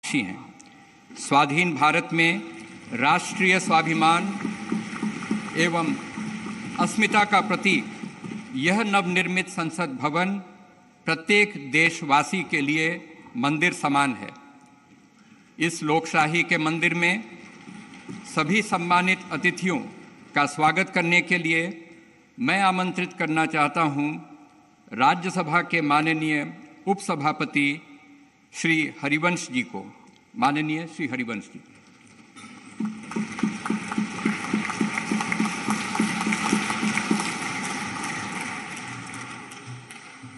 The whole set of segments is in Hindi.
हैं। स्वाधीन भारत में राष्ट्रीय स्वाभिमान एवं अस्मिता का प्रतीक यह नवनिर्मित संसद भवन प्रत्येक देशवासी के लिए मंदिर समान है। इस लोकशाही के मंदिर में सभी सम्मानित अतिथियों का स्वागत करने के लिए मैं आमंत्रित करना चाहता हूं राज्यसभा के माननीय उपसभापति श्री हरिवंश जी को। माननीय श्री हरिवंश जी।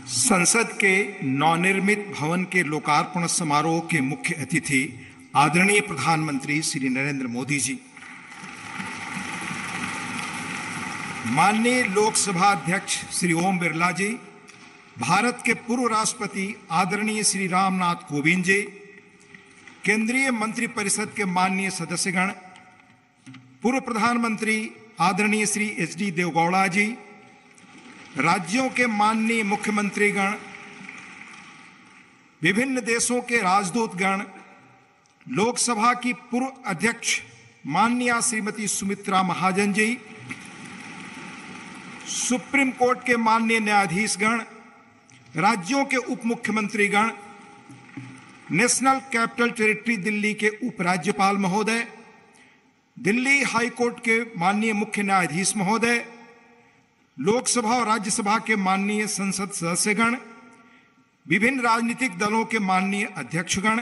संसद के नवनिर्मित भवन के लोकार्पण समारोह के मुख्य अतिथि आदरणीय प्रधानमंत्री श्री नरेंद्र मोदी जी, माननीय लोकसभा अध्यक्ष श्री ओम बिरला जी, भारत के पूर्व राष्ट्रपति आदरणीय श्री रामनाथ कोविंद जी, केंद्रीय मंत्रिपरिषद के माननीय सदस्यगण, पूर्व प्रधानमंत्री आदरणीय श्री एच.डी. देवेगौड़ा जी, राज्यों के माननीय मुख्यमंत्रीगण, विभिन्न देशों के राजदूतगण, लोकसभा की पूर्व अध्यक्ष माननीय श्रीमती सुमित्रा महाजन जी, सुप्रीम कोर्ट के माननीय न्यायाधीशगण, राज्यों के उप मुख्यमंत्रीगण, नेशनल कैपिटल टेरिटरी दिल्ली के उपराज्यपाल महोदय, दिल्ली हाई कोर्ट के माननीय मुख्य न्यायाधीश महोदय, लोकसभा और राज्यसभा के माननीय संसद सदस्यगण, विभिन्न राजनीतिक दलों के माननीय अध्यक्षगण,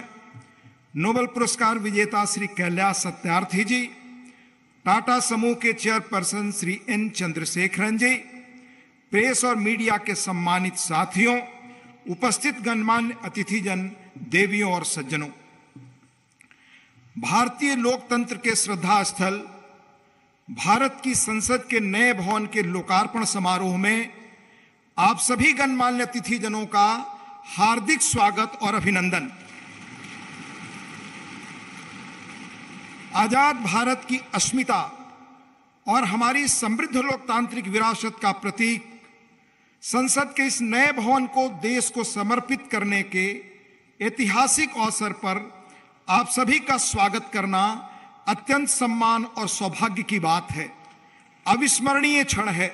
नोबेल पुरस्कार विजेता श्री कैलाश सत्यार्थी जी, टाटा समूह के चेयरपर्सन श्री एन चंद्रशेखरन जी, प्रेस और मीडिया के सम्मानित साथियों, उपस्थित गणमान्य अतिथिजन, देवियों और सज्जनों, भारतीय लोकतंत्र के श्रद्धा स्थल भारत की संसद के नए भवन के लोकार्पण समारोह में आप सभी गणमान्य अतिथिजनों का हार्दिक स्वागत और अभिनंदन। आजाद भारत की अस्मिता और हमारी समृद्ध लोकतांत्रिक विरासत का प्रतीक संसद के इस नए भवन को देश को समर्पित करने के ऐतिहासिक अवसर पर आप सभी का स्वागत करना अत्यंत सम्मान और सौभाग्य की बात है, अविस्मरणीय क्षण है।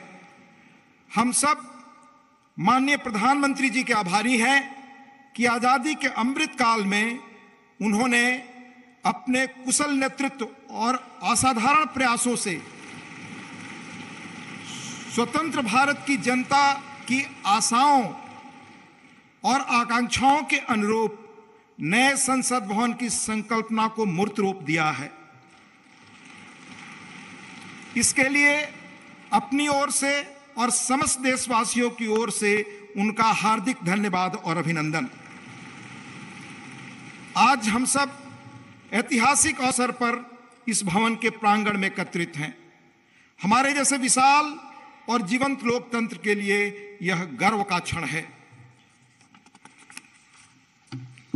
हम सब माननीय प्रधानमंत्री जी के आभारी हैं कि आजादी के अमृत काल में उन्होंने अपने कुशल नेतृत्व और असाधारण प्रयासों से स्वतंत्र भारत की जनता की आशाओं और आकांक्षाओं के अनुरूप नए संसद भवन की संकल्पना को मूर्त रूप दिया है। इसके लिए अपनी ओर से और समस्त देशवासियों की ओर से उनका हार्दिक धन्यवाद और अभिनंदन। आज हम सब ऐतिहासिक अवसर पर इस भवन के प्रांगण में एकत्रित हैं। हमारे जैसे विशाल और जीवंत लोकतंत्र के लिए यह गर्व का क्षण है।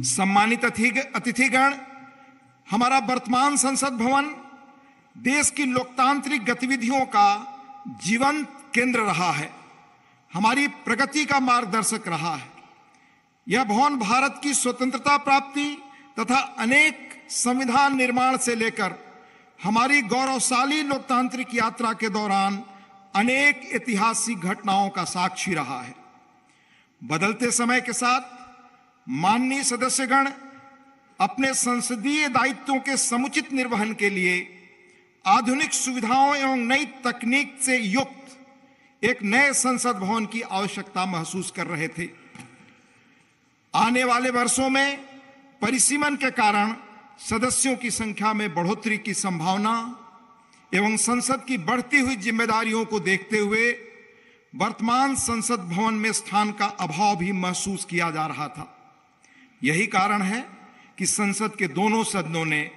सम्मानित अतिथिगण, हमारा वर्तमान संसद भवन देश की लोकतांत्रिक गतिविधियों का जीवंत केंद्र रहा है, हमारी प्रगति का मार्गदर्शक रहा है। यह भवन भारत की स्वतंत्रता प्राप्ति तथा अनेक संविधान निर्माण से लेकर हमारी गौरवशाली लोकतांत्रिक यात्रा के दौरान अनेक ऐतिहासिक घटनाओं का साक्षी रहा है। बदलते समय के साथ माननीय सदस्यगण अपने संसदीय दायित्वों के समुचित निर्वहन के लिए आधुनिक सुविधाओं एवं नई तकनीक से युक्त एक नए संसद भवन की आवश्यकता महसूस कर रहे थे। आने वाले वर्षों में परिसीमन के कारण सदस्यों की संख्या में बढ़ोतरी की संभावना एवं संसद की बढ़ती हुई जिम्मेदारियों को देखते हुए वर्तमान संसद भवन में स्थान का अभाव भी महसूस किया जा रहा था। यही कारण है कि संसद के दोनों सदनों ने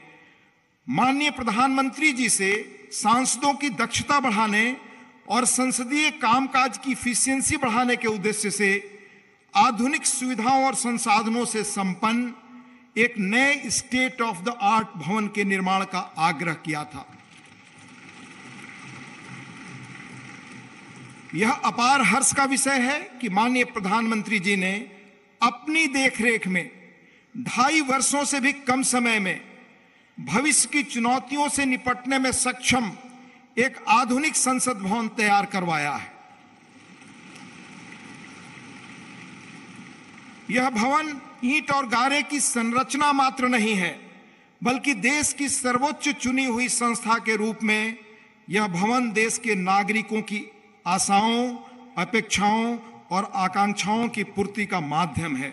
माननीय प्रधानमंत्री जी से सांसदों की दक्षता बढ़ाने और संसदीय कामकाज की इफिशियंसी बढ़ाने के उद्देश्य से आधुनिक सुविधाओं और संसाधनों से संपन्न एक नए स्टेट ऑफ द आर्ट भवन के निर्माण का आग्रह किया था। यह अपार हर्ष का विषय है कि माननीय प्रधानमंत्री जी ने अपनी देखरेख में 2.5 वर्षों से भी कम समय में भविष्य की चुनौतियों से निपटने में सक्षम एक आधुनिक संसद भवन तैयार करवाया है। यह भवन ईंट और गारे की संरचना मात्र नहीं है, बल्कि देश की सर्वोच्च चुनी हुई संस्था के रूप में यह भवन देश के नागरिकों की आशाओं, अपेक्षाओं और आकांक्षाओं की पूर्ति का माध्यम है।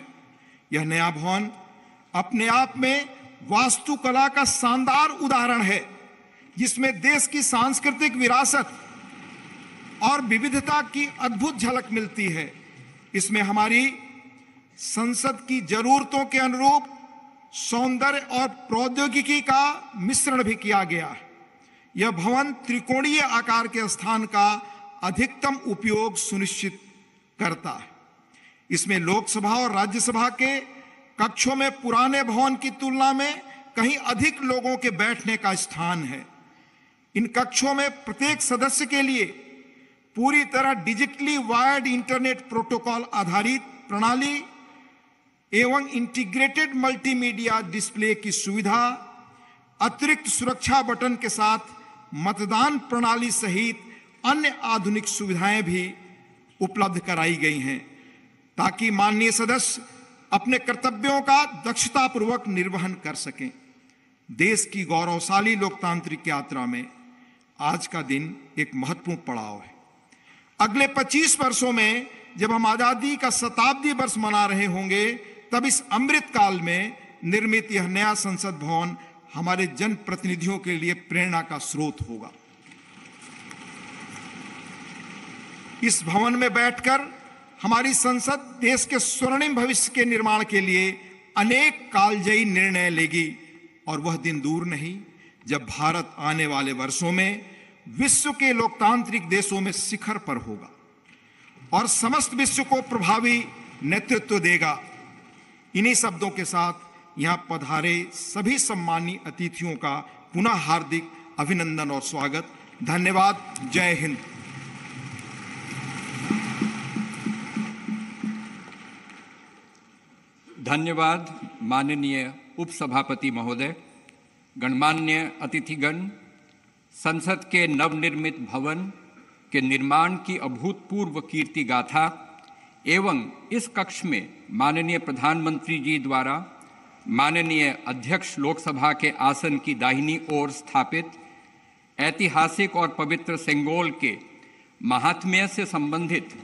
यह नया भवन अपने आप में वास्तुकला का शानदार उदाहरण है, जिसमें देश की सांस्कृतिक विरासत और विविधता की अद्भुत झलक मिलती है। इसमें हमारी संसद की जरूरतों के अनुरूप सौंदर्य और प्रौद्योगिकी का मिश्रण भी किया गया है। यह भवन त्रिकोणीय आकार के स्थान का अधिकतम उपयोग सुनिश्चित करता है। इसमें लोकसभा और राज्यसभा के कक्षों में पुराने भवन की तुलना में कहीं अधिक लोगों के बैठने का स्थान है। इन कक्षों में प्रत्येक सदस्य के लिए पूरी तरह डिजिटली वायर्ड इंटरनेट प्रोटोकॉल आधारित प्रणाली एवं इंटीग्रेटेड मल्टीमीडिया डिस्प्ले की सुविधा, अतिरिक्त सुरक्षा बटन के साथ मतदान प्रणाली सहित अन्य आधुनिक सुविधाएं भी उपलब्ध कराई गई हैं, ताकि माननीय सदस्य अपने कर्तव्यों का दक्षतापूर्वक निर्वहन कर सकें। देश की गौरवशाली लोकतांत्रिक यात्रा में आज का दिन एक महत्वपूर्ण पड़ाव है। अगले 25 वर्षों में जब हम आजादी का शताब्दी वर्ष मना रहे होंगे, तब इस अमृत काल में निर्मित यह नया संसद भवन हमारे जनप्रतिनिधियों के लिए प्रेरणा का स्रोत होगा। इस भवन में बैठकर हमारी संसद देश के स्वर्णिम भविष्य के निर्माण के लिए अनेक कालजयी निर्णय लेगी, और वह दिन दूर नहीं जब भारत आने वाले वर्षों में विश्व के लोकतांत्रिक देशों में शिखर पर होगा और समस्त विश्व को प्रभावी नेतृत्व देगा। इन्हीं शब्दों के साथ यहां पधारे सभी सम्मानीय अतिथियों का पुनः हार्दिक अभिनंदन और स्वागत। धन्यवाद। जय हिंद। धन्यवाद माननीय उपसभापति महोदय। गणमान्य अतिथिगण, संसद के नवनिर्मित भवन के निर्माण की अभूतपूर्व कीर्ति गाथा एवं इस कक्ष में माननीय प्रधानमंत्री जी द्वारा माननीय अध्यक्ष लोकसभा के आसन की दाहिनी ओर स्थापित ऐतिहासिक और पवित्र सेंगोल के महात्म्य से संबंधित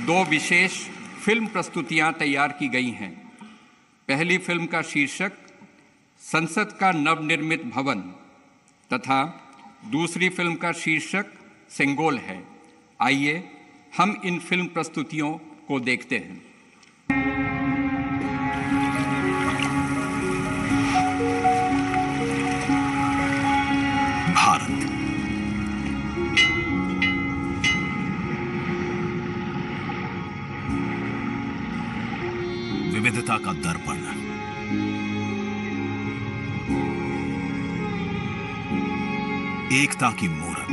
दो विशेष फिल्म प्रस्तुतियां तैयार की गई हैं। पहली फिल्म का शीर्षक संसद का नवनिर्मित भवन तथा दूसरी फिल्म का शीर्षक सेंगोल है। आइए हम इन फिल्म प्रस्तुतियों को देखते हैं। भारत विविधता का दर्पण, एकता की मूरत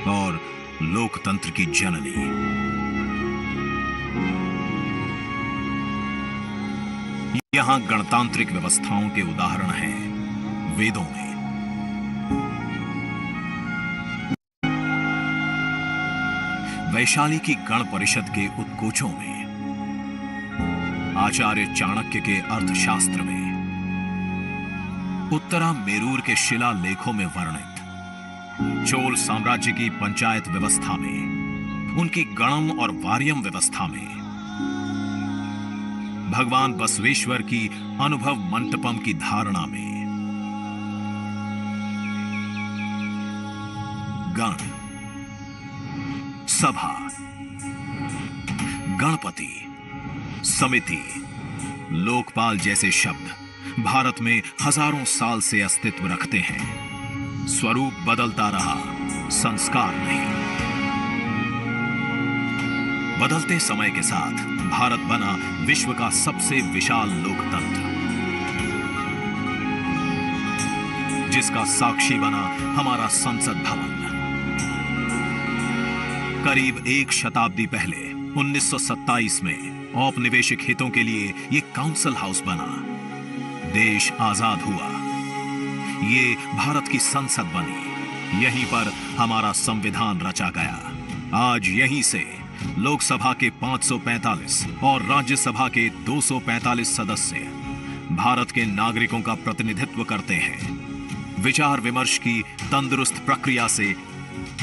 और लोकतंत्र की जननी। यहां गणतांत्रिक व्यवस्थाओं के उदाहरण हैं वेदों में। वैशाली की गण परिषद के उत्कोचों में, आचार्य चाणक्य के अर्थशास्त्र में, उत्तरा मेरूर के शिलालेखों में वर्णित चोल साम्राज्य की पंचायत व्यवस्था में, उनकी गणम और वार्यम व्यवस्था में, भगवान बसवेश्वर की अनुभव मंटपम की धारणा में, गण, सभा, गणपति, समिति, लोकपाल जैसे शब्द भारत में हजारों साल से अस्तित्व रखते हैं। स्वरूप बदलता रहा, संस्कार नहीं। बदलते समय के साथ भारत बना विश्व का सबसे विशाल लोकतंत्र, जिसका साक्षी बना हमारा संसद भवन। करीब एक शताब्दी पहले 1927 में औपनिवेशिक हितों के लिए ये काउंसिल हाउस बना। देश आजाद हुआ, ये भारत की संसद बनी, यहीं पर हमारा संविधान रचा गया। आज यहीं से लोकसभा के 545 और राज्यसभा के 245 सदस्य भारत के नागरिकों का प्रतिनिधित्व करते हैं। विचार विमर्श की तंदुरुस्त प्रक्रिया से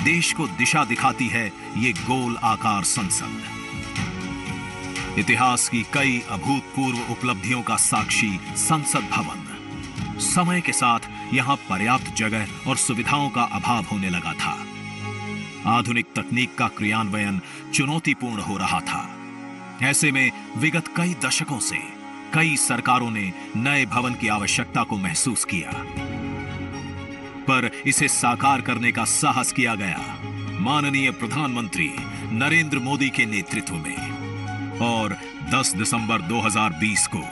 देश को दिशा दिखाती है ये गोल आकार संसद। इतिहास की कई अभूतपूर्व उपलब्धियों का साक्षी संसद भवन। समय के साथ यहां पर्याप्त जगह और सुविधाओं का अभाव होने लगा था। आधुनिक तकनीक का क्रियान्वयन चुनौतीपूर्ण हो रहा था। ऐसे में विगत कई दशकों से कई सरकारों ने नए भवन की आवश्यकता को महसूस किया, पर इसे साकार करने का साहस किया गया माननीय प्रधानमंत्री नरेंद्र मोदी के नेतृत्व में। और 10 दिसंबर 2020 को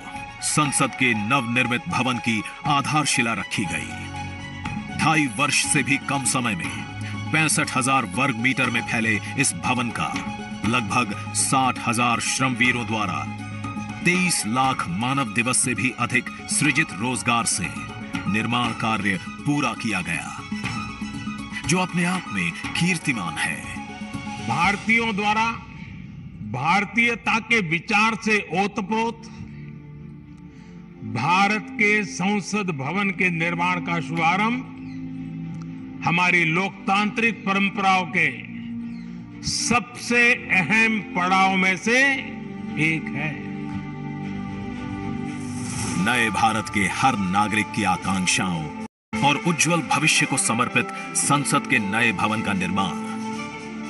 संसद के नवनिर्मित भवन की आधारशिला रखी गई। 2.5 वर्ष से भी कम समय में 65,000 वर्ग मीटर में फैले इस भवन का लगभग 60,000 श्रमवीरों द्वारा 23 लाख मानव दिवस से भी अधिक सृजित रोजगार से निर्माण कार्य पूरा किया गया, जो अपने आप में कीर्तिमान है। भारतीयों द्वारा भारतीयता के विचार से ओतप्रोत भारत के संसद भवन के निर्माण का शुभारंभ हमारी लोकतांत्रिक परंपराओं के सबसे अहम पड़ाव में से एक है। नए भारत के हर नागरिक की आकांक्षाओं और उज्जवल भविष्य को समर्पित संसद के नए भवन का निर्माण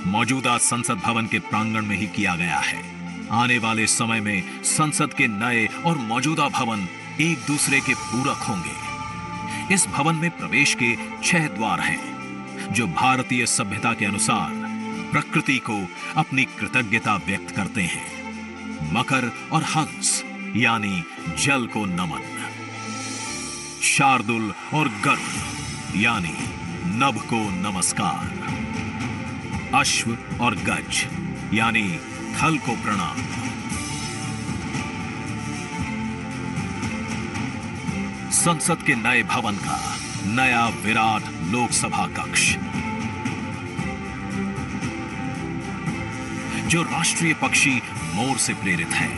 मौजूदा संसद भवन के प्रांगण में ही किया गया है। आने वाले समय में संसद के नए और मौजूदा भवन एक दूसरे के पूरक होंगे। इस भवन में प्रवेश के 6 द्वार हैं, जो भारतीय सभ्यता के अनुसार प्रकृति को अपनी कृतज्ञता व्यक्त करते हैं। मकर और हंस यानी जल को नमन, शार्दुल और गरुड़ यानी नभ को नमस्कार, अश्व और गज यानी थल को प्रणाम। संसद के नए भवन का नया विराट लोकसभा कक्ष, जो राष्ट्रीय पक्षी मोर से प्रेरित है,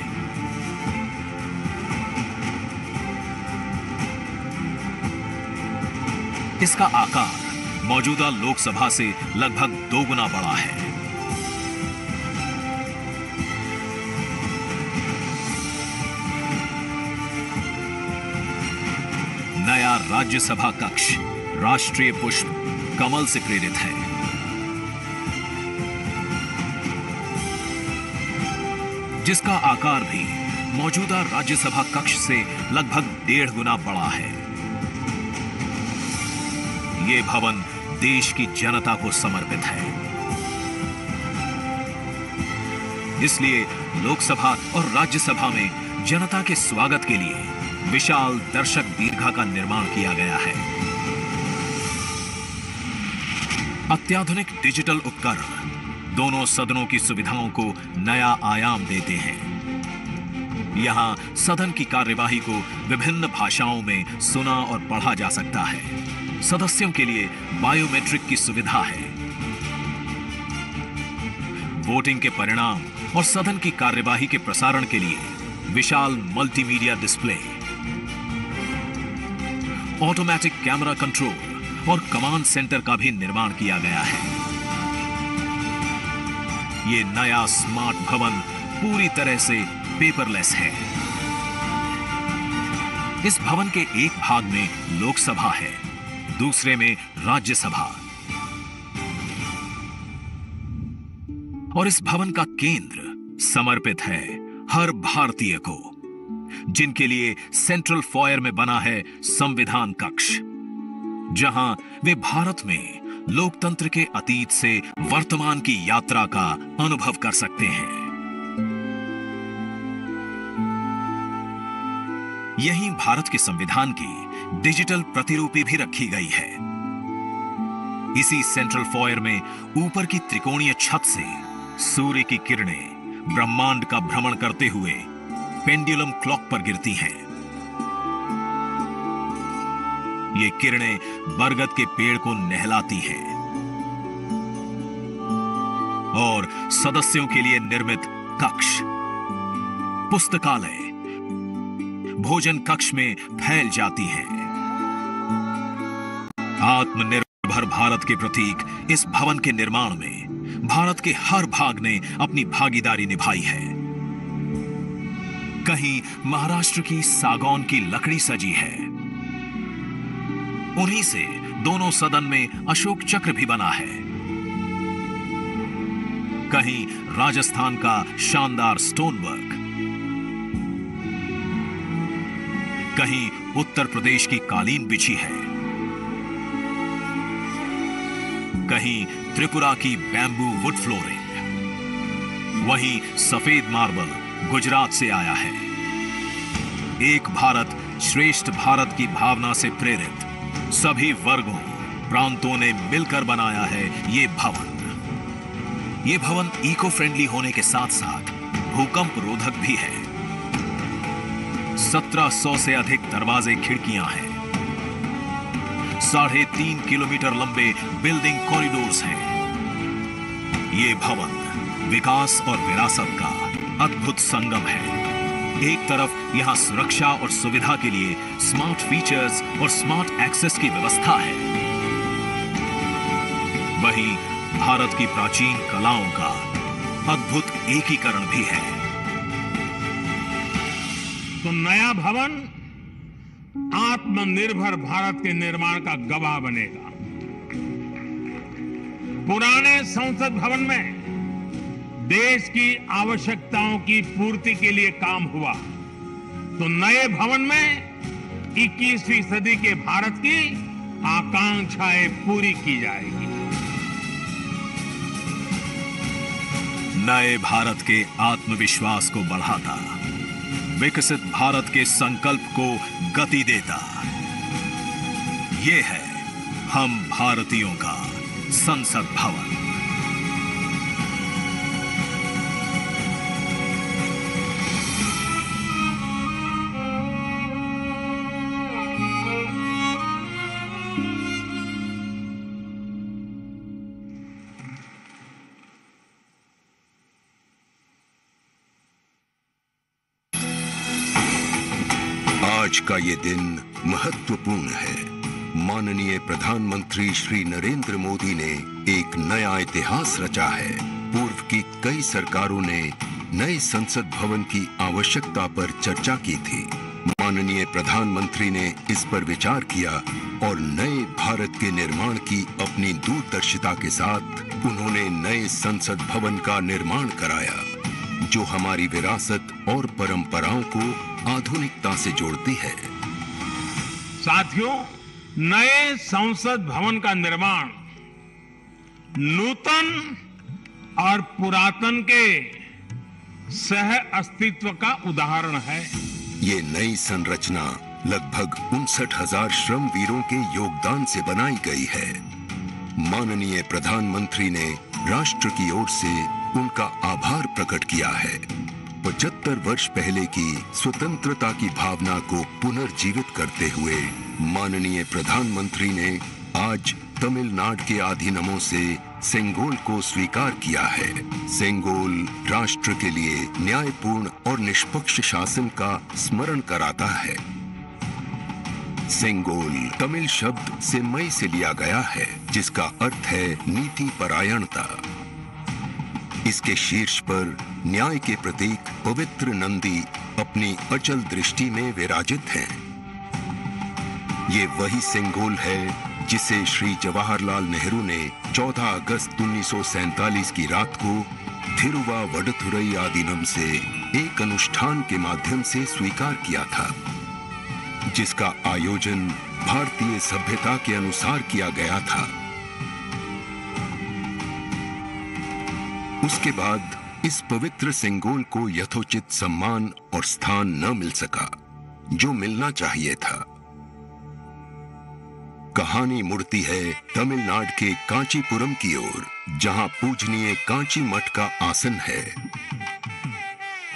इसका आकार मौजूदा लोकसभा से लगभग 2 गुना बड़ा है। नया राज्यसभा कक्ष राष्ट्रीय पुष्प कमल से प्रेरित है। जिसका आकार भी मौजूदा राज्यसभा कक्ष से लगभग 1.5 गुना बड़ा है। ये भवन देश की जनता को समर्पित है, इसलिए लोकसभा और राज्यसभा में जनता के स्वागत के लिए विशाल दर्शक दीर्घा का निर्माण किया गया है। अत्याधुनिक डिजिटल उपकरण दोनों सदनों की सुविधाओं को नया आयाम देते हैं। यहां सदन की कार्यवाही को विभिन्न भाषाओं में सुना और पढ़ा जा सकता है। सदस्यों के लिए बायोमेट्रिक की सुविधा है। वोटिंग के परिणाम और सदन की कार्यवाही के प्रसारण के लिए विशाल multimedia display, automatic camera control और कमांड सेंटर का भी निर्माण किया गया है। ये नया स्मार्ट भवन पूरी तरह से पेपरलेस है। इस भवन के एक भाग में लोकसभा है, दूसरे में राज्यसभा, और इस भवन का केंद्र समर्पित है हर भारतीय को, जिनके लिए सेंट्रल फॉयर में बना है संविधान कक्ष, जहां वे भारत में लोकतंत्र के अतीत से वर्तमान की यात्रा का अनुभव कर सकते हैं। यहीं भारत के संविधान की डिजिटल प्रतिलिपि भी रखी गई है। इसी सेंट्रल फॉयर में ऊपर की त्रिकोणीय छत से सूर्य की किरणें ब्रह्मांड का भ्रमण करते हुए पेंडुलम क्लॉक पर गिरती हैं। ये किरणें बरगद के पेड़ को नहलाती हैं और सदस्यों के लिए निर्मित कक्ष, पुस्तकालय, भोजन कक्ष में फैल जाती हैं। आत्मनिर्भर भारत के प्रतीक इस भवन के निर्माण में भारत के हर भाग ने अपनी भागीदारी निभाई है। कहीं महाराष्ट्र की सागौन की लकड़ी सजी है, उन्हीं से दोनों सदन में अशोक चक्र भी बना है। कहीं राजस्थान का शानदार स्टोन वर्क, कहीं उत्तर प्रदेश की कालीन बिछी है, कहीं त्रिपुरा की बैम्बू वुड फ्लोरिंग, वहीं सफेद मार्बल गुजरात से आया है। एक भारत श्रेष्ठ भारत की भावना से प्रेरित सभी वर्गों, प्रांतों ने मिलकर बनाया है ये भवन। ये भवन इको फ्रेंडली होने के साथ साथ भूकंप रोधक भी है। 1700 से अधिक दरवाजे, खिड़कियां हैं। 3.5 किलोमीटर लंबे बिल्डिंग कॉरिडोर्स हैं। ये भवन विकास और विरासत का अद्भुत संगम है। एक तरफ यहां सुरक्षा और सुविधा के लिए स्मार्ट फीचर्स और स्मार्ट एक्सेस की व्यवस्था है, वहीं भारत की प्राचीन कलाओं का अद्भुत एकीकरण भी है। तो नया भवन आत्मनिर्भर भारत के निर्माण का गवाह बनेगा। पुराने संसद भवन में देश की आवश्यकताओं की पूर्ति के लिए काम हुआ, तो नए भवन में 21वीं सदी के भारत की आकांक्षाएं पूरी की जाएगी। नए भारत के आत्मविश्वास को बढ़ाता, विकसित भारत के संकल्प को गति देता, ये है हम भारतीयों का संसद भवन। आज का ये दिन महत्वपूर्ण है। माननीय प्रधानमंत्री श्री नरेंद्र मोदी ने एक नया इतिहास रचा है। पूर्व की कई सरकारों ने नए संसद भवन की आवश्यकता पर चर्चा की थी। माननीय प्रधानमंत्री ने इस पर विचार किया और नए भारत के निर्माण की अपनी दूरदर्शिता के साथ उन्होंने नए संसद भवन का निर्माण कराया, जो हमारी विरासत और परंपराओं को आधुनिकता से जोड़ती है। साथियों, नए संसद भवन का निर्माण नूतन और पुरातन के सह अस्तित्व का उदाहरण है। ये नई संरचना लगभग 59,000 श्रमवीरों के योगदान से बनाई गई है। माननीय प्रधानमंत्री ने राष्ट्र की ओर से उनका आभार प्रकट किया है। 75 वर्ष पहले की स्वतंत्रता की भावना को पुनर्जीवित करते हुए माननीय प्रधानमंत्री ने आज तमिलनाडु के अधीनमों से सेंगोल को स्वीकार किया है। सेंगोल राष्ट्र के लिए न्यायपूर्ण और निष्पक्ष शासन का स्मरण कराता है। सेंगोल तमिल शब्द सेम्मई से लिया गया है, जिसका अर्थ है नीति परायणता। इसके शीर्ष पर न्याय के प्रतीक पवित्र नंदी अपनी अचल दृष्टि में विराजित हैं। ये वही सेंगोल है जिसे श्री जवाहरलाल नेहरू ने 14 अगस्त 1947 की रात को थिरुवावडथुरई आदीनम से एक अनुष्ठान के माध्यम से स्वीकार किया था, जिसका आयोजन भारतीय सभ्यता के अनुसार किया गया था। उसके बाद इस पवित्र सेंगोल को यथोचित सम्मान और स्थान न मिल सका, जो मिलना चाहिए था। कहानी मुड़ती है तमिलनाडु के कांचीपुरम की ओर, जहां पूजनीय कांची मठ का आसन है।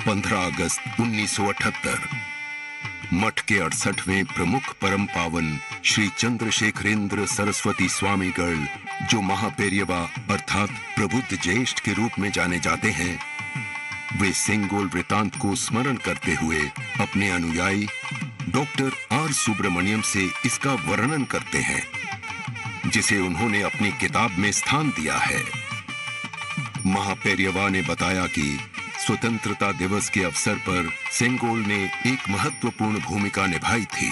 15 अगस्त 1978 मठ के 68वें प्रमुख परम पावन श्री चंद्रशेखरेंद्र सरस्वती स्वामीगढ़, जो महापेरियवा अर्थात प्रबुद्ध ज्येष्ठ के रूप में जाने जाते हैं, वे सेंगोल वृतांत को स्मरण करते हुए अपने अनुयायी डॉक्टर आर सुब्रमण्यम से इसका वर्णन करते हैं, जिसे उन्होंने अपनी किताब में स्थान दिया है। महापेरियवा ने बताया कि स्वतंत्रता दिवस के अवसर पर सेंगोल ने एक महत्वपूर्ण भूमिका निभाई थी।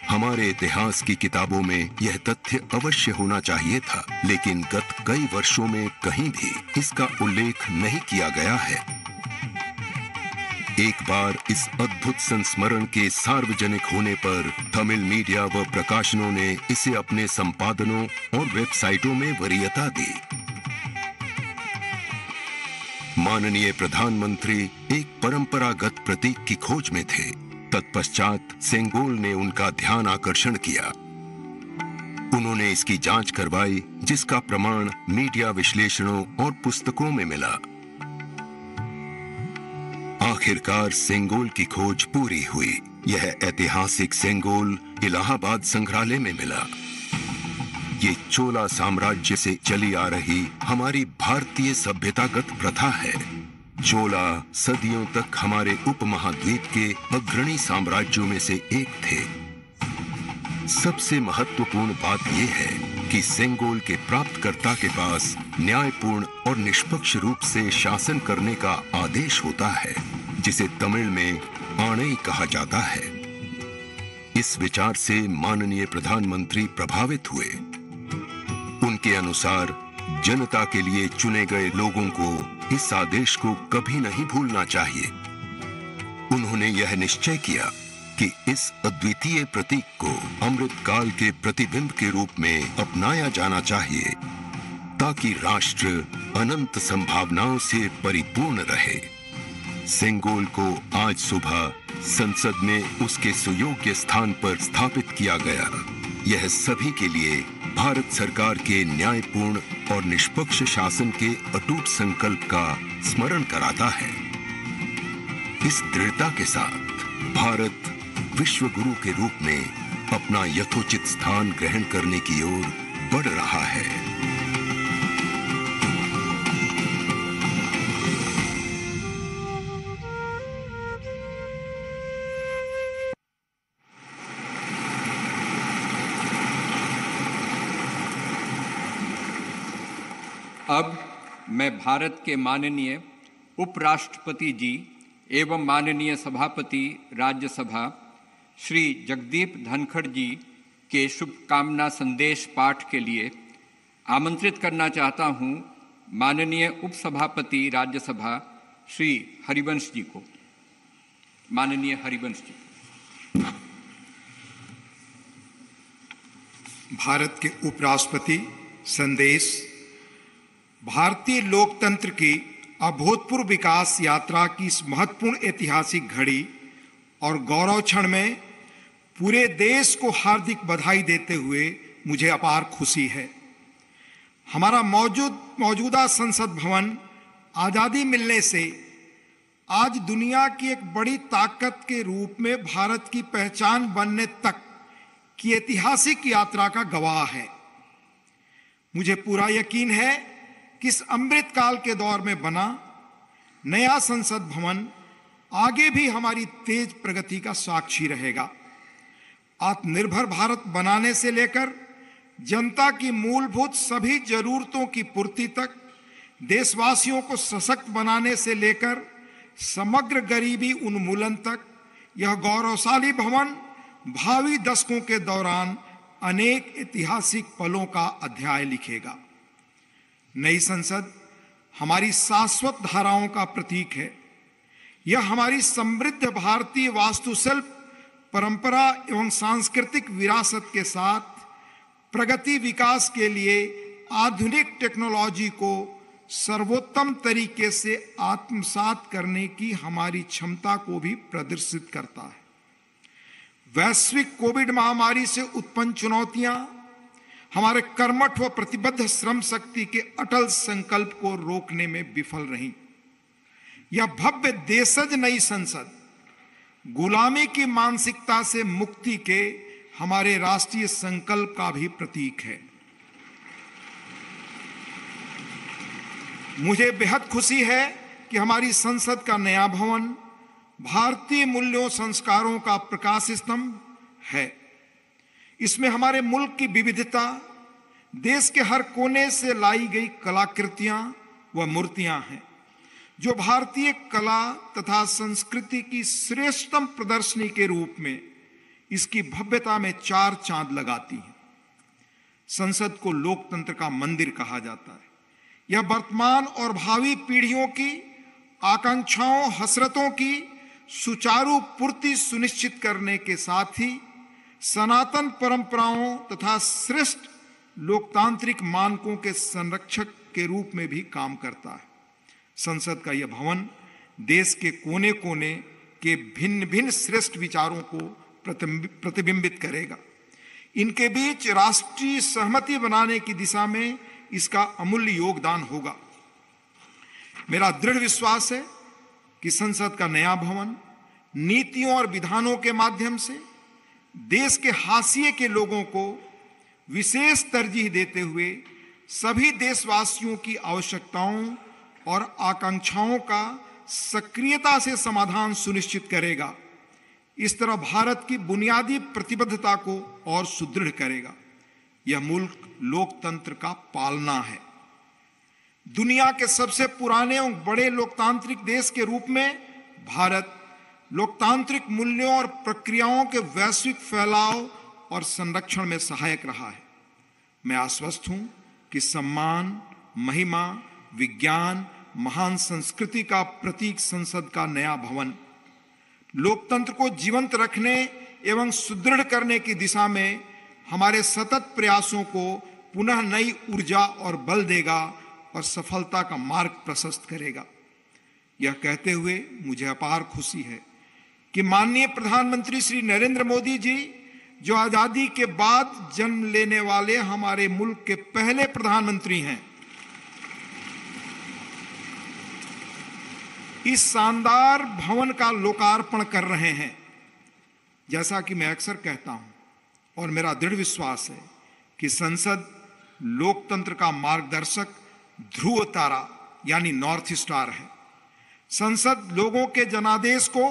हमारे इतिहास की किताबों में यह तथ्य अवश्य होना चाहिए था, लेकिन गत कई वर्षों में कहीं भी इसका उल्लेख नहीं किया गया है। एक बार इस अद्भुत संस्मरण के सार्वजनिक होने पर तमिल मीडिया व प्रकाशनों ने इसे अपने संपादनों और वेबसाइटों में वरीयता दी। माननीय प्रधानमंत्री एक परंपरागत प्रतीक की खोज में थे। तत्पश्चात सेंगोल ने उनका ध्यान आकर्षण किया। उन्होंने इसकी जांच करवाई, जिसका प्रमाण मीडिया विश्लेषणों और पुस्तकों में मिला। आखिरकार सेंगोल की खोज पूरी हुई। यह ऐतिहासिक सेंगोल इलाहाबाद संग्रहालय में मिला। ये चोला साम्राज्य से चली आ रही हमारी भारतीय सभ्यतागत प्रथा है। चोला सदियों तक हमारे उपमहाद्वीप के अग्रणी साम्राज्यों में से एक थे। सबसे महत्वपूर्ण बात यह है कि सेंगोल के प्राप्तकर्ता के पास न्यायपूर्ण और निष्पक्ष रूप से शासन करने का आदेश होता है, जिसे तमिल में आणई कहा जाता है। इस विचार से माननीय प्रधानमंत्री प्रभावित हुए। उनके अनुसार जनता के लिए चुने गए लोगों को इस आदेश को कभी नहीं भूलना चाहिए। उन्होंने यह निश्चय किया कि इस अद्वितीय प्रतीक को अमृत काल के प्रतिबिंब के रूप में अपनाया जाना चाहिए, ताकि राष्ट्र अनंत संभावनाओं से परिपूर्ण रहे। सेंगोल को आज सुबह संसद में उसके सुयोग्य स्थान पर स्थापित किया गया। यह सभी के लिए भारत सरकार के न्यायपूर्ण और निष्पक्ष शासन के अटूट संकल्प का स्मरण कराता है। इस दृढ़ता के साथ भारत विश्व गुरु के रूप में अपना यथोचित स्थान ग्रहण करने की ओर बढ़ रहा है। अब मैं भारत के माननीय उपराष्ट्रपति जी एवं माननीय सभापति राज्यसभा श्री जगदीप धनखड़ जी के शुभकामना संदेश पाठ के लिए आमंत्रित करना चाहता हूं माननीय उपसभापति राज्यसभा श्री हरिवंश जी को। माननीय हरिवंश जी। भारत के उपराष्ट्रपति संदेश। भारतीय लोकतंत्र की अभूतपूर्व विकास यात्रा की इस महत्वपूर्ण ऐतिहासिक घड़ी और गौरव क्षण में पूरे देश को हार्दिक बधाई देते हुए मुझे अपार खुशी है। हमारा मौजूदा संसद भवन आज़ादी मिलने से आज दुनिया की एक बड़ी ताकत के रूप में भारत की पहचान बनने तक की ऐतिहासिक यात्रा का गवाह है। मुझे पूरा यकीन है कि इस अमृत काल के दौर में बना नया संसद भवन आगे भी हमारी तेज प्रगति का साक्षी रहेगा। आत्मनिर्भर भारत बनाने से लेकर जनता की मूलभूत सभी जरूरतों की पूर्ति तक, देशवासियों को सशक्त बनाने से लेकर समग्र गरीबी उन्मूलन तक, यह गौरवशाली भवन भावी दशकों के दौरान अनेक ऐतिहासिक पलों का अध्याय लिखेगा। नई संसद हमारी शाश्वत धाराओं का प्रतीक है। यह हमारी समृद्ध भारतीय वास्तुशिल्प परंपरा एवं सांस्कृतिक विरासत के साथ प्रगति विकास के लिए आधुनिक टेक्नोलॉजी को सर्वोत्तम तरीके से आत्मसात करने की हमारी क्षमता को भी प्रदर्शित करता है। वैश्विक कोविड महामारी से उत्पन्न चुनौतियां हमारे कर्मठ व प्रतिबद्ध श्रम शक्ति के अटल संकल्प को रोकने में विफल रहीं। यह भव्य देशज नई संसद गुलामी की मानसिकता से मुक्ति के हमारे राष्ट्रीय संकल्प का भी प्रतीक है। मुझे बेहद खुशी है कि हमारी संसद का नया भवन भारतीय मूल्यों संस्कारों का प्रकाश स्तंभ है। इसमें हमारे मुल्क की विविधता, देश के हर कोने से लाई गई कलाकृतियां व मूर्तियां हैं, जो भारतीय कला तथा संस्कृति की श्रेष्ठतम प्रदर्शनी के रूप में इसकी भव्यता में चार चांद लगाती हैं। संसद को लोकतंत्र का मंदिर कहा जाता है। यह वर्तमान और भावी पीढ़ियों की आकांक्षाओं, हसरतों की सुचारू पूर्ति सुनिश्चित करने के साथ ही सनातन परंपराओं तथा श्रेष्ठ लोकतांत्रिक मानकों के संरक्षक के रूप में भी काम करता है। संसद का यह भवन देश के कोने कोने के भिन्न भिन्न श्रेष्ठ विचारों को प्रतिबिंबित करेगा। इनके बीच राष्ट्रीय सहमति बनाने की दिशा में इसका अमूल्य योगदान होगा। मेरा दृढ़ विश्वास है कि संसद का नया भवन नीतियों और विधानों के माध्यम से देश के हाशिए के लोगों को विशेष तरजीह देते हुए सभी देशवासियों की आवश्यकताओं और आकांक्षाओं का सक्रियता से समाधान सुनिश्चित करेगा। इस तरह भारत की बुनियादी प्रतिबद्धता को और सुदृढ़ करेगा। यह मुल्क लोकतंत्र का पालना है। दुनिया के सबसे पुराने और बड़े लोकतांत्रिक देश के रूप में भारत लोकतांत्रिक मूल्यों और प्रक्रियाओं के वैश्विक फैलाव और संरक्षण में सहायक रहा है। मैं आश्वस्त हूं कि सम्मान, महिमा, विज्ञान, महान संस्कृति का प्रतीक संसद का नया भवन लोकतंत्र को जीवंत रखने एवं सुदृढ़ करने की दिशा में हमारे सतत प्रयासों को पुनः नई ऊर्जा और बल देगा और सफलता का मार्ग प्रशस्त करेगा। यह कहते हुए मुझे अपार खुशी है कि माननीय प्रधानमंत्री श्री नरेंद्र मोदी जी, जो आजादी के बाद जन्म लेने वाले हमारे मुल्क के पहले प्रधानमंत्री हैं, इस शानदार भवन का लोकार्पण कर रहे हैं। जैसा कि मैं अक्सर कहता हूं और मेरा दृढ़ विश्वास है कि संसद लोकतंत्र का मार्गदर्शक ध्रुव तारा यानी नॉर्थ स्टार है। संसद लोगों के जनादेश को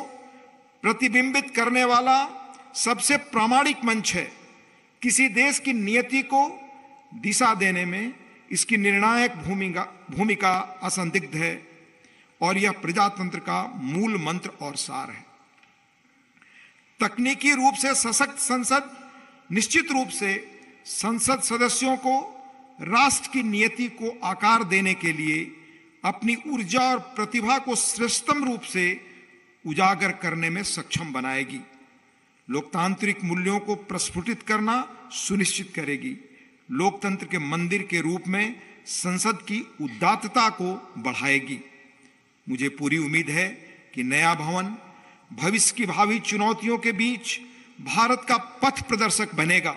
प्रतिबिंबित करने वाला सबसे प्रामाणिक मंच है। किसी देश की नियति को दिशा देने में इसकी निर्णायक भूमिका असंदिग्ध है और यह प्रजातंत्र का मूल मंत्र और सार है। तकनीकी रूप से सशक्त संसद निश्चित रूप से संसद सदस्यों को राष्ट्र की नियति को आकार देने के लिए अपनी ऊर्जा और प्रतिभा को श्रेष्ठतम रूप से उजागर करने में सक्षम बनाएगी। लोकतांत्रिक मूल्यों को प्रस्फुटित करना सुनिश्चित करेगी। लोकतंत्र के मंदिर के रूप में संसद की उदात्तता को बढ़ाएगी। मुझे पूरी उम्मीद है कि नया भवन भविष्य की भावी चुनौतियों के बीच भारत का पथ प्रदर्शक बनेगा।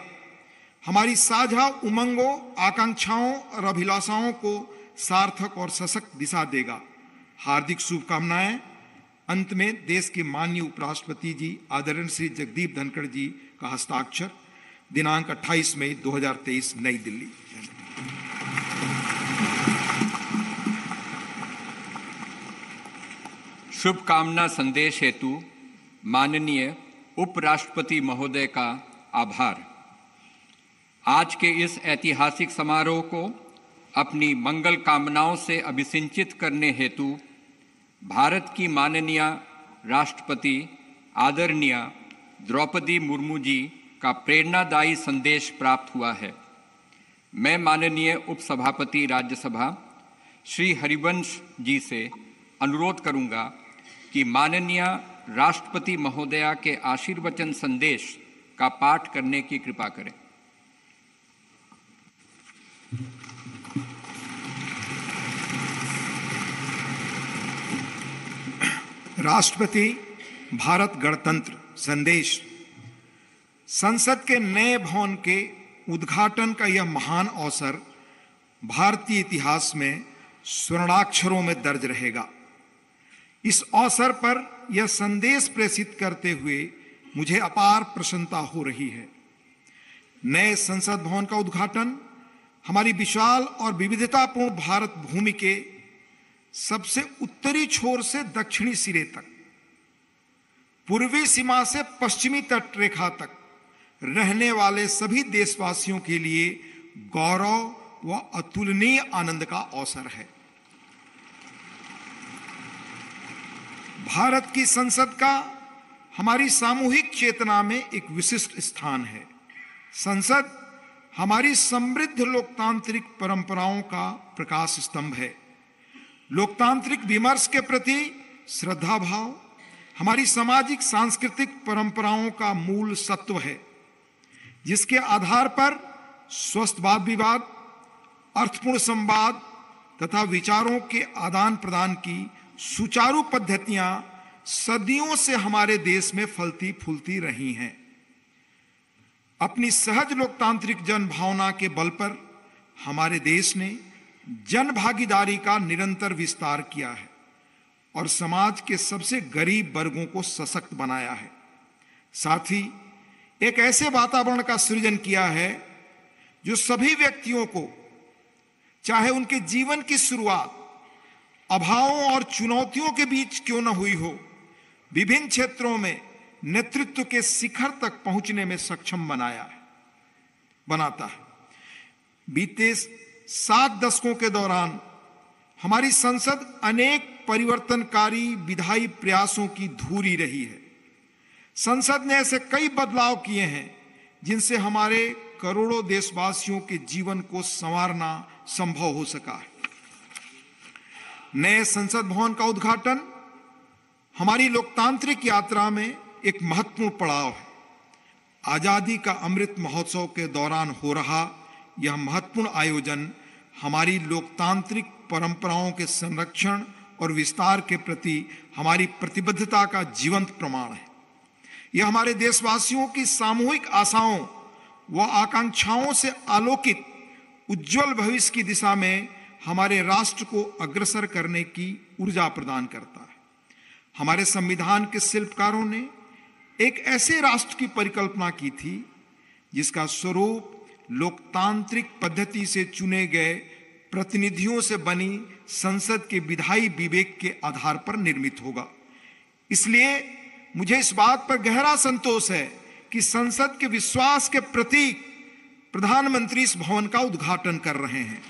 हमारी साझा उमंगों, आकांक्षाओं और अभिलाषाओं को सार्थक और सशक्त दिशा देगा। हार्दिक शुभकामनाएं। अंत में देश के माननीय उपराष्ट्रपति जी आदरणीय श्री जगदीप धनखड़ जी का हस्ताक्षर, दिनांक 28 मई 2023, नई दिल्ली। शुभकामना संदेश हेतु माननीय उपराष्ट्रपति महोदय का आभार। आज के इस ऐतिहासिक समारोह को अपनी मंगल कामनाओं से अभिसिंचित करने हेतु भारत की माननीय राष्ट्रपति आदरणीय द्रौपदी मुर्मू जी का प्रेरणादायी संदेश प्राप्त हुआ है। मैं माननीय उपसभापति राज्यसभा श्री हरिवंश जी से अनुरोध करूंगा कि माननीय राष्ट्रपति महोदया के आशीर्वचन संदेश का पाठ करने की कृपा करें। राष्ट्रपति भारत गणतंत्र संदेश। संसद के नए भवन के उद्घाटन का यह महान अवसर भारतीय इतिहास में स्वर्णाक्षरों में दर्ज रहेगा। इस अवसर पर यह संदेश प्रेषित करते हुए मुझे अपार प्रसन्नता हो रही है। नए संसद भवन का उद्घाटन हमारी विशाल और विविधतापूर्ण भारत भूमि के सबसे उत्तरी छोर से दक्षिणी सिरे तक, पूर्वी सीमा से पश्चिमी तट रेखा तक रहने वाले सभी देशवासियों के लिए गौरव व अतुलनीय आनंद का अवसर है। भारत की संसद का हमारी सामूहिक चेतना में एक विशिष्ट स्थान है। संसद हमारी समृद्ध लोकतांत्रिक परंपराओं का प्रकाश स्तंभ है। लोकतांत्रिक विमर्श के प्रति श्रद्धा भाव हमारी सामाजिक सांस्कृतिक परंपराओं का मूल सत्व है, जिसके आधार पर स्वस्थ वाद विवाद, अर्थपूर्ण संवाद तथा विचारों के आदान प्रदान की सुचारू पद्धतियां सदियों से हमारे देश में फलती फूलती रही हैं। अपनी सहज लोकतांत्रिक जन भावना के बल पर हमारे देश ने जन भागीदारी का निरंतर विस्तार किया है और समाज के सबसे गरीब वर्गों को सशक्त बनाया है। साथ ही एक ऐसे वातावरण का सृजन किया है जो सभी व्यक्तियों को, चाहे उनके जीवन की शुरुआत अभावों और चुनौतियों के बीच क्यों न हुई हो, विभिन्न क्षेत्रों में नेतृत्व के शिखर तक पहुंचने में सक्षम बनाता है। बीते 7 दशकों के दौरान हमारी संसद अनेक परिवर्तनकारी विधायी प्रयासों की धूरी रही है। संसद ने ऐसे कई बदलाव किए हैं जिनसे हमारे करोड़ों देशवासियों के जीवन को संवारना संभव हो सका है। नए संसद भवन का उद्घाटन हमारी लोकतांत्रिक यात्रा में एक महत्वपूर्ण पड़ाव है। आजादी का अमृत महोत्सव के दौरान हो रहा यह महत्वपूर्ण आयोजन हमारी लोकतांत्रिक परंपराओं के संरक्षण और विस्तार के प्रति हमारी प्रतिबद्धता का जीवंत प्रमाण है। यह हमारे देशवासियों की सामूहिक आशाओं व आकांक्षाओं से आलोकित उज्जवल भविष्य की दिशा में हमारे राष्ट्र को अग्रसर करने की ऊर्जा प्रदान करता है। हमारे संविधान के शिल्पकारों ने एक ऐसे राष्ट्र की परिकल्पना की थी जिसका स्वरूप लोकतांत्रिक पद्धति से चुने गए प्रतिनिधियों से बनी संसद के विधायी विवेक के आधार पर निर्मित होगा। इसलिए मुझे इस बात पर गहरा संतोष है कि संसद के विश्वास के प्रतीक प्रधानमंत्री इस भवन का उद्घाटन कर रहे हैं।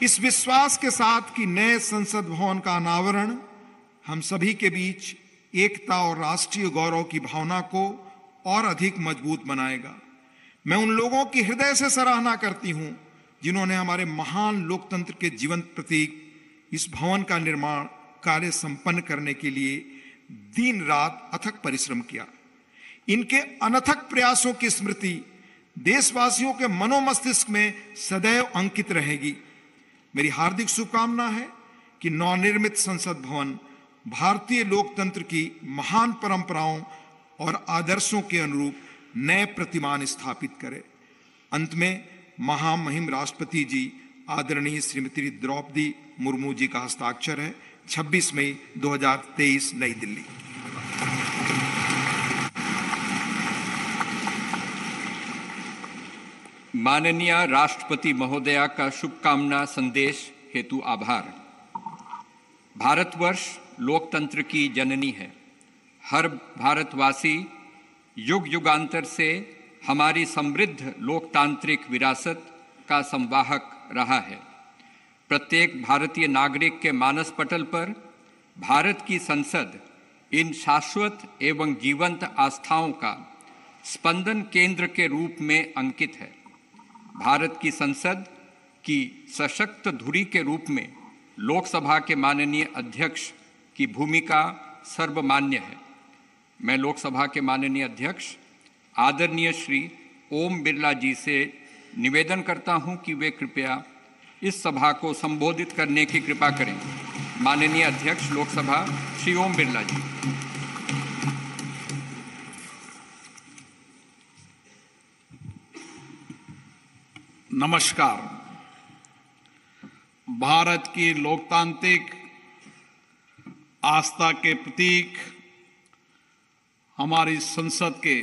इस विश्वास के साथ कि नए संसद भवन का अनावरण हम सभी के बीच एकता और राष्ट्रीय गौरव की भावना को और अधिक मजबूत बनाएगा। मैं उन लोगों की हृदय से सराहना करती हूं जिन्होंने हमारे महान लोकतंत्र के जीवंत प्रतीक इस भवन का निर्माण कार्य संपन्न करने के लिए दिन रात अथक परिश्रम किया। इनके अनथक प्रयासों की स्मृति देशवासियों के मनोमस्तिष्क में सदैव अंकित रहेगी। मेरी हार्दिक शुभकामना है कि नवनिर्मित संसद भवन भारतीय लोकतंत्र की महान परंपराओं और आदर्शों के अनुरूप नए प्रतिमान स्थापित करे। अंत में महामहिम राष्ट्रपति जी आदरणीय श्रीमती द्रौपदी मुर्मू जी का हस्ताक्षर है। 26 मई 2023 नई दिल्ली। माननीय राष्ट्रपति महोदया का शुभकामना संदेश हेतु आभार। भारतवर्ष लोकतंत्र की जननी है। हर भारतवासी युग युगांतर से हमारी समृद्ध लोकतांत्रिक विरासत का संवाहक रहा है। प्रत्येक भारतीय नागरिक के मानस पटल पर भारत की संसद इन शाश्वत एवं जीवंत आस्थाओं का स्पंदन केंद्र के रूप में अंकित है। भारत की संसद की सशक्त धुरी के रूप में लोकसभा के माननीय अध्यक्ष की भूमिका सर्वमान्य है। मैं लोकसभा के माननीय अध्यक्ष आदरणीय श्री ओम बिरला जी से निवेदन करता हूं कि वे कृपया इस सभा को संबोधित करने की कृपा करें। माननीय अध्यक्ष लोकसभा श्री ओम बिरला जी। नमस्कार। भारत की लोकतांत्रिक आस्था के प्रतीक हमारी संसद के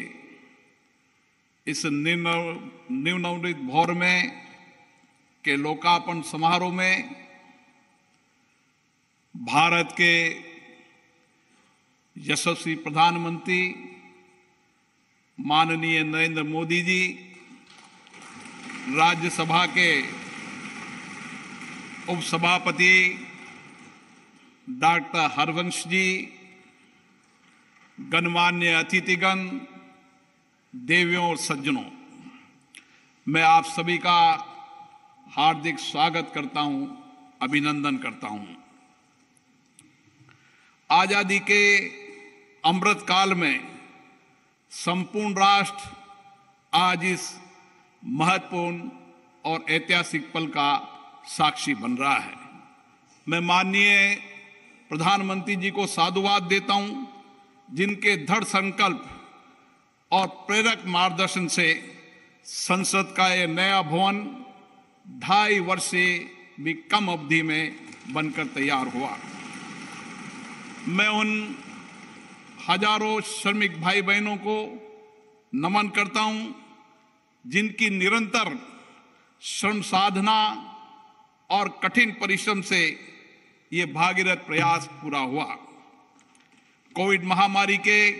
इस नवनिर्मित भवन में के लोकार्पण समारोह में भारत के यशस्वी प्रधानमंत्री माननीय नरेंद्र मोदी जी, राज्यसभा के उपसभापति डॉक्टर हरवंश जी, गणमान्य अतिथिगण, देवियों और सज्जनों, मैं आप सभी का हार्दिक स्वागत करता हूं, अभिनंदन करता हूं। आजादी के अमृत काल में संपूर्ण राष्ट्र आज इस महत्वपूर्ण और ऐतिहासिक पल का साक्षी बन रहा है। मैं माननीय प्रधानमंत्री जी को साधुवाद देता हूं, जिनके दृढ़ संकल्प और प्रेरक मार्गदर्शन से संसद का यह नया भवन 2.5 वर्ष से भी कम अवधि में बनकर तैयार हुआ। मैं उन हजारों श्रमिक भाई बहनों को नमन करता हूं, जिनकी निरंतर श्रम साधना और कठिन परिश्रम से ये भागीरथ प्रयास पूरा हुआ। कोविड महामारी के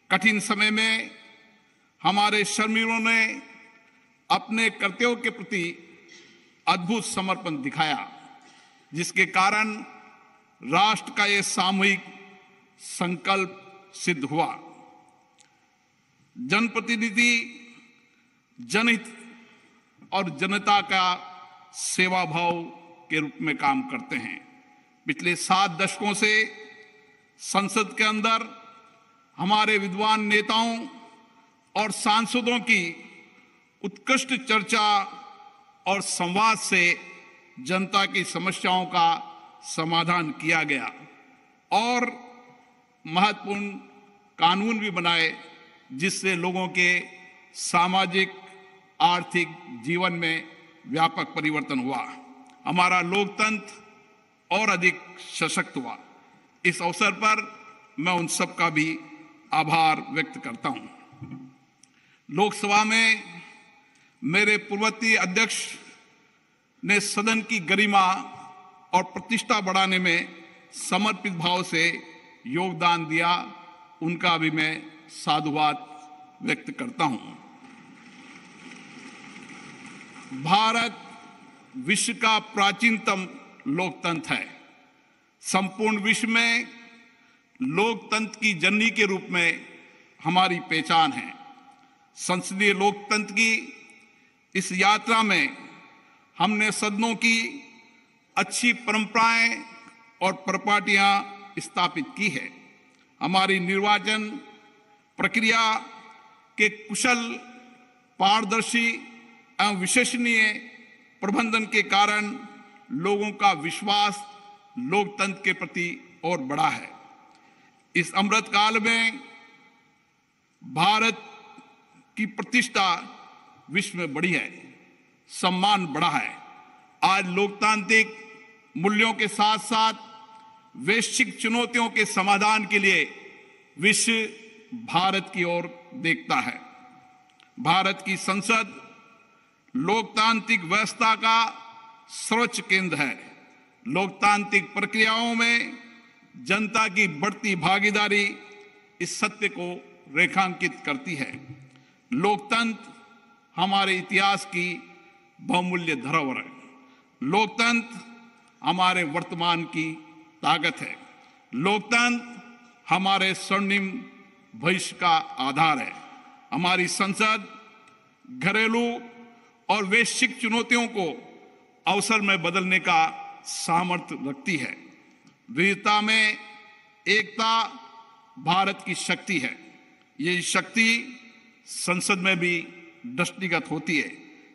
कठिन समय में हमारे श्रमिकों ने अपने कर्तव्यों के प्रति अद्भुत समर्पण दिखाया, जिसके कारण राष्ट्र का ये सामूहिक संकल्प सिद्ध हुआ। जनप्रतिनिधि जनहित और जनता का सेवा भाव के रूप में काम करते हैं। पिछले 7 दशकों से संसद के अंदर हमारे विद्वान नेताओं और सांसदों की उत्कृष्ट चर्चा और संवाद से जनता की समस्याओं का समाधान किया गया और महत्वपूर्ण कानून भी बनाए, जिससे लोगों के सामाजिक आर्थिक जीवन में व्यापक परिवर्तन हुआ। हमारा लोकतंत्र और अधिक सशक्त हुआ। इस अवसर पर मैं उन सब का भी आभार व्यक्त करता हूं। लोकसभा में मेरे पूर्ववर्ती अध्यक्ष ने सदन की गरिमा और प्रतिष्ठा बढ़ाने में समर्पित भाव से योगदान दिया, उनका भी मैं साधुवाद व्यक्त करता हूं। भारत विश्व का प्राचीनतम लोकतंत्र है। संपूर्ण विश्व में लोकतंत्र की जननी के रूप में हमारी पहचान है। संसदीय लोकतंत्र की इस यात्रा में हमने सदनों की अच्छी परंपराएं और परिपाटियां स्थापित की है। हमारी निर्वाचन प्रक्रिया के कुशल, पारदर्शी एवं विश्वसनीय प्रबंधन के कारण लोगों का विश्वास लोकतंत्र के प्रति और बढ़ा है। इस अमृत काल में भारत की प्रतिष्ठा विश्व में बढ़ी है, सम्मान बढ़ा है। आज लोकतांत्रिक मूल्यों के साथ साथ वैश्विक चुनौतियों के समाधान के लिए विश्व भारत की ओर देखता है। भारत की संसद लोकतांत्रिक व्यवस्था का सर्वोच्च केंद्र है। लोकतांत्रिक प्रक्रियाओं में जनता की बढ़ती भागीदारी इस सत्य को रेखांकित करती है। लोकतंत्र हमारे इतिहास की बहुमूल्य धरोहर है। लोकतंत्र हमारे वर्तमान की ताकत है। लोकतंत्र हमारे स्वर्णिम भविष्य का आधार है। हमारी संसद घरेलू और वैश्विक चुनौतियों को अवसर में बदलने का सामर्थ्य रखती है। विविधता में एकता भारत की शक्ति है। ये शक्ति संसद में भी दृष्टिगत होती है,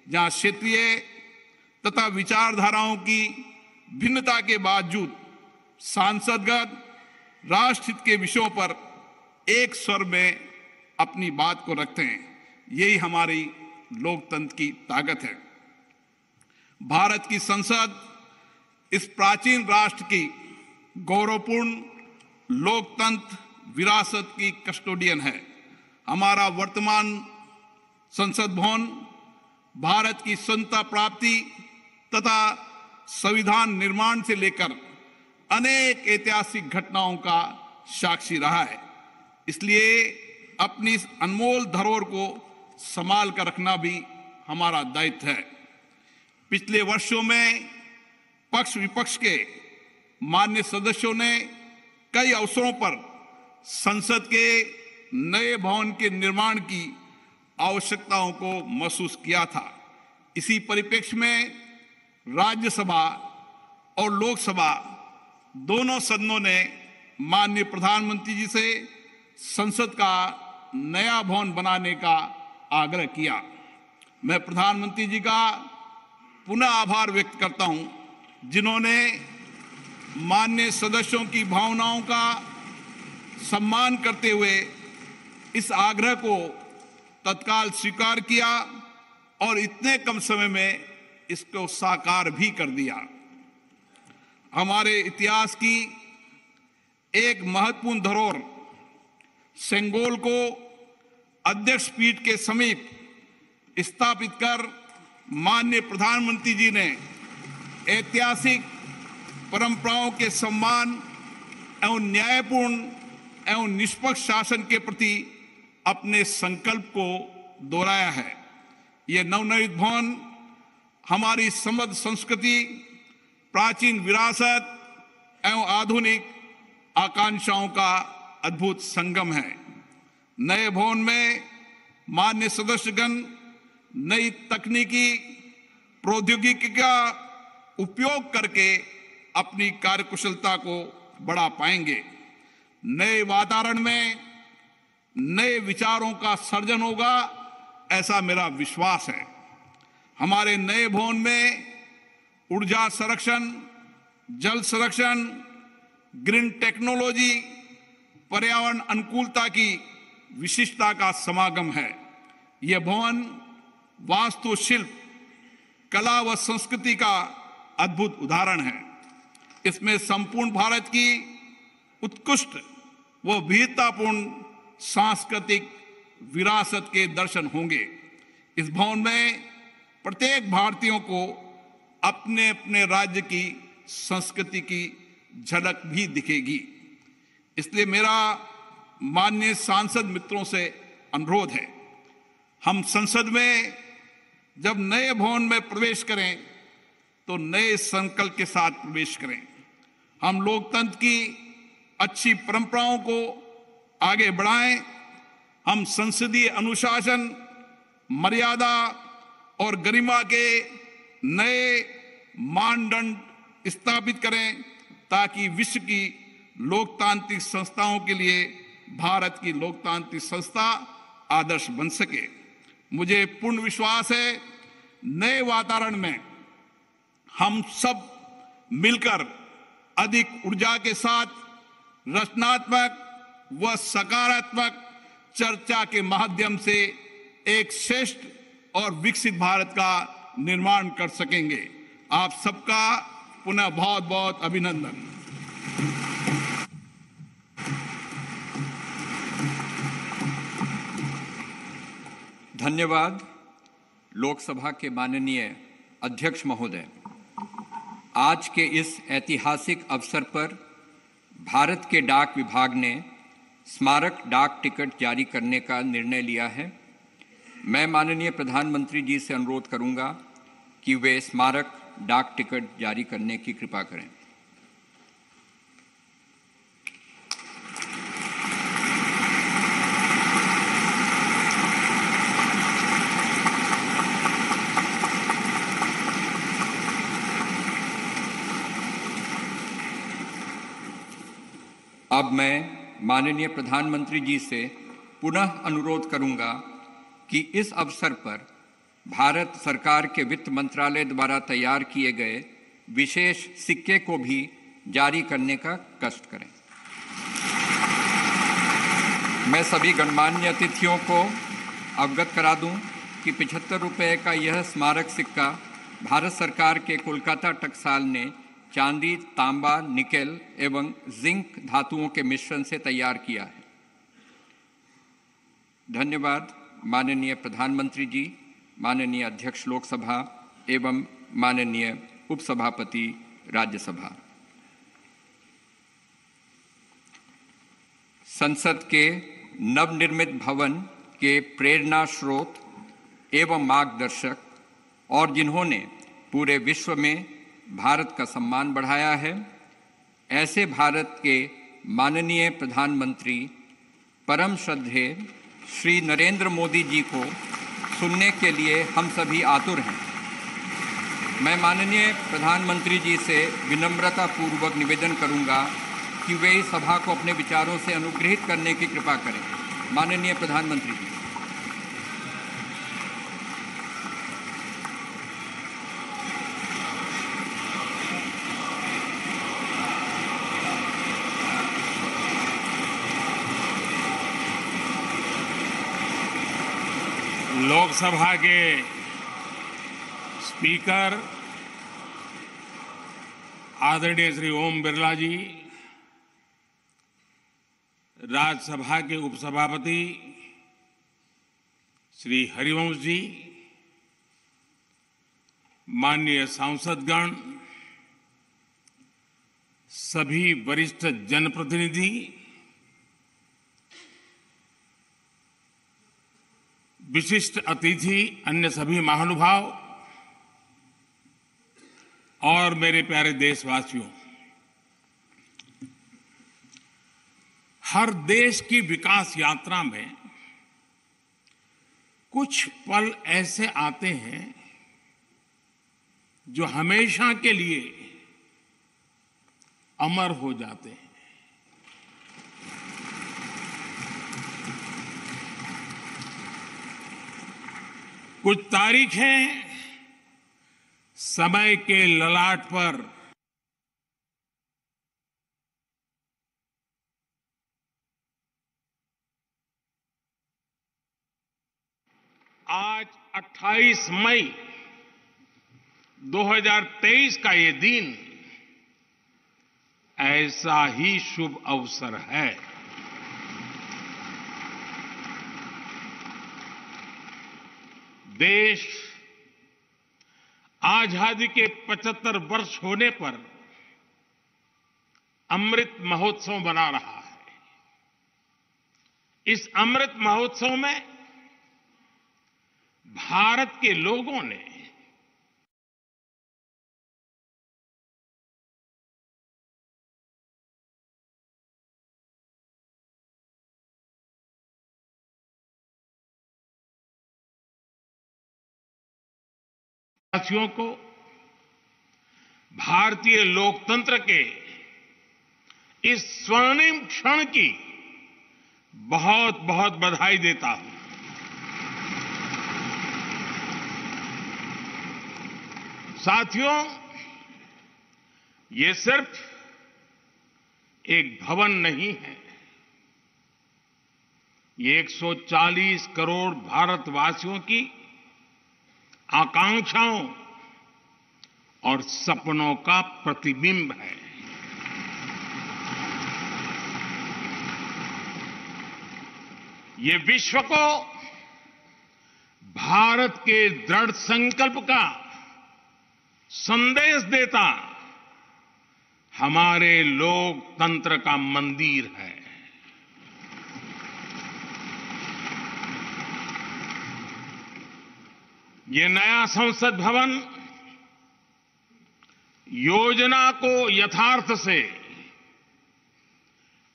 जहां क्षेत्रीय तथा विचारधाराओं की भिन्नता के बावजूद सांसदगण राष्ट्रहित के विषयों पर एक स्वर में अपनी बात को रखते हैं। यही हमारी लोकतंत्र की ताकत है। भारत की संसद इस प्राचीन राष्ट्र की गौरवपूर्ण लोकतंत्र विरासत की कस्टोडियन है। हमारा वर्तमान संसद भवन भारत की स्वतंत्रता प्राप्ति तथा संविधान निर्माण से लेकर अनेक ऐतिहासिक घटनाओं का साक्षी रहा है। इसलिए अपनी इस अनमोल धरोहर को संभाल कर रखना भी हमारा दायित्व है। पिछले वर्षों में पक्ष विपक्ष के मान्य सदस्यों ने कई अवसरों पर संसद के नए भवन के निर्माण की आवश्यकताओं को महसूस किया था। इसी परिप्रेक्ष्य में राज्यसभा और लोकसभा दोनों सदनों ने माननीय प्रधानमंत्री जी से संसद का नया भवन बनाने का आग्रह किया। मैं प्रधानमंत्री जी का पुनः आभार व्यक्त करता हूं, जिन्होंने माननीय सदस्यों की भावनाओं का सम्मान करते हुए इस आग्रह को तत्काल स्वीकार किया और इतने कम समय में इसको साकार भी कर दिया। हमारे इतिहास की एक महत्वपूर्ण धरोहर सेंगोल को अध्यक्ष पीठ के समीप स्थापित कर माननीय प्रधानमंत्री जी ने ऐतिहासिक परंपराओं के सम्मान एवं न्यायपूर्ण एवं निष्पक्ष शासन के प्रति अपने संकल्प को दोहराया है। यह नवनिर्मित भवन हमारी समृद्ध संस्कृति, प्राचीन विरासत एवं आधुनिक आकांक्षाओं का अद्भुत संगम है। नए भवन में मान्य सदस्यगण नई तकनीकी प्रौद्योगिकी का उपयोग करके अपनी कार्यकुशलता को बढ़ा पाएंगे। नए वातावरण में नए विचारों का सर्जन होगा, ऐसा मेरा विश्वास है। हमारे नए भवन में ऊर्जा संरक्षण, जल संरक्षण, ग्रीन टेक्नोलॉजी, पर्यावरण अनुकूलता की विशिष्टता का समागम है। यह भवन वास्तुशिल्प, कला व संस्कृति का अद्भुत उदाहरण है। इसमें संपूर्ण भारत की उत्कृष्ट व विविधतापूर्ण सांस्कृतिक विरासत के दर्शन होंगे। इस भवन में प्रत्येक भारतीयों को अपने अपने राज्य की संस्कृति की झलक भी दिखेगी। इसलिए मेरा माननीय सांसद मित्रों से अनुरोध है, हम संसद में जब नए भवन में प्रवेश करें तो नए संकल्प के साथ प्रवेश करें। हम लोकतंत्र की अच्छी परंपराओं को आगे बढ़ाएं। हम संसदीय अनुशासन, मर्यादा और गरिमा के नए मानदंड स्थापित करें ताकि विश्व की लोकतांत्रिक संस्थाओं के लिए भारत की लोकतांत्रिक संस्था आदर्श बन सके। मुझे पूर्ण विश्वास है, नए वातावरण में हम सब मिलकर अधिक ऊर्जा के साथ रचनात्मक व सकारात्मक चर्चा के माध्यम से एक श्रेष्ठ और विकसित भारत का निर्माण कर सकेंगे। आप सबका पुनः बहुत बहुत अभिनंदन। धन्यवाद। लोकसभा के माननीय अध्यक्ष महोदय, आज के इस ऐतिहासिक अवसर पर भारत के डाक विभाग ने स्मारक डाक टिकट जारी करने का निर्णय लिया है। मैं माननीय प्रधानमंत्री जी से अनुरोध करूंगा कि वे स्मारक डाक टिकट जारी करने की कृपा करें। अब मैं माननीय प्रधानमंत्री जी से पुनः अनुरोध करूंगा कि इस अवसर पर भारत सरकार के वित्त मंत्रालय द्वारा तैयार किए गए विशेष सिक्के को भी जारी करने का कष्ट करें। मैं सभी गणमान्य अतिथियों को अवगत करा दूं कि 75 रुपये का यह स्मारक सिक्का भारत सरकार के कोलकाता टकसाल ने चांदी, तांबा, निकेल एवं जिंक धातुओं के मिश्रण से तैयार किया है। धन्यवाद माननीय प्रधानमंत्री जी, माननीय अध्यक्ष लोकसभा एवं माननीय उपसभापति राज्यसभा। संसद के नवनिर्मित भवन के प्रेरणा स्रोत एवं मार्गदर्शक और जिन्होंने पूरे विश्व में भारत का सम्मान बढ़ाया है, ऐसे भारत के माननीय प्रधानमंत्री परम श्रद्धेय श्री नरेंद्र मोदी जी को सुनने के लिए हम सभी आतुर हैं। मैं माननीय प्रधानमंत्री जी से विनम्रतापूर्वक निवेदन करूंगा कि वे इस सभा को अपने विचारों से अनुग्रहित करने की कृपा करें। माननीय प्रधानमंत्री जी। लोकसभा के स्पीकर आदरणीय श्री ओम बिरला जी, राज्यसभा के उपसभापति श्री हरिवंश जी, माननीय सांसदगण, सभी वरिष्ठ जनप्रतिनिधि, विशिष्ट अतिथि, अन्य सभी महानुभाव और मेरे प्यारे देशवासियों, हर देश की विकास यात्रा में कुछ पल ऐसे आते हैं जो हमेशा के लिए अमर हो जाते हैं। कुछ तारीखें समय के ललाट पर आज 28 मई 2023 का ये दिन ऐसा ही शुभ अवसर है। देश आजादी के 75 वर्ष होने पर अमृत महोत्सव मना रहा है। इस अमृत महोत्सव में भारत के लोगों ने वासियों को भारतीय लोकतंत्र के इस स्वर्णिम क्षण की बहुत बहुत बधाई देता हूं। साथियों, ये सिर्फ एक भवन नहीं है, ये 140 करोड़ भारतवासियों की आकांक्षाओं और सपनों का प्रतिबिंब है। ये विश्व को भारत के दृढ़ संकल्प का संदेश देता हमारे लोकतंत्र का मंदिर है। ये नया संसद भवन योजना को यथार्थ से,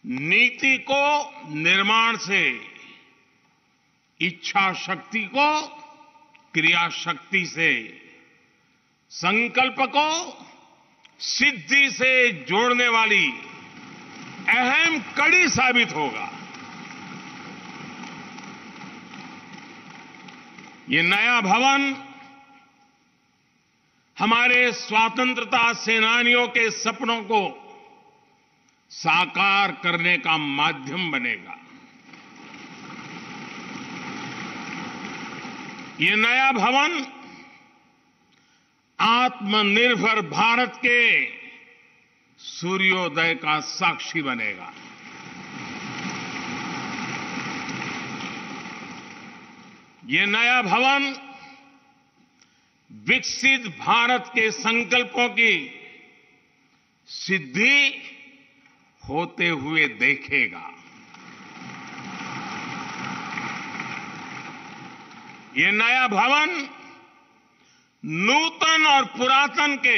नीति को निर्माण से, इच्छा शक्ति को क्रिया शक्ति से, संकल्प को सिद्धि से जोड़ने वाली अहम कड़ी साबित होगा। ये नया भवन हमारे स्वतंत्रता सेनानियों के सपनों को साकार करने का माध्यम बनेगा। ये नया भवन आत्मनिर्भर भारत के सूर्योदय का साक्षी बनेगा। ये नया भवन विकसित भारत के संकल्पों की सिद्धि होते हुए देखेगा। ये नया भवन नूतन और पुरातन के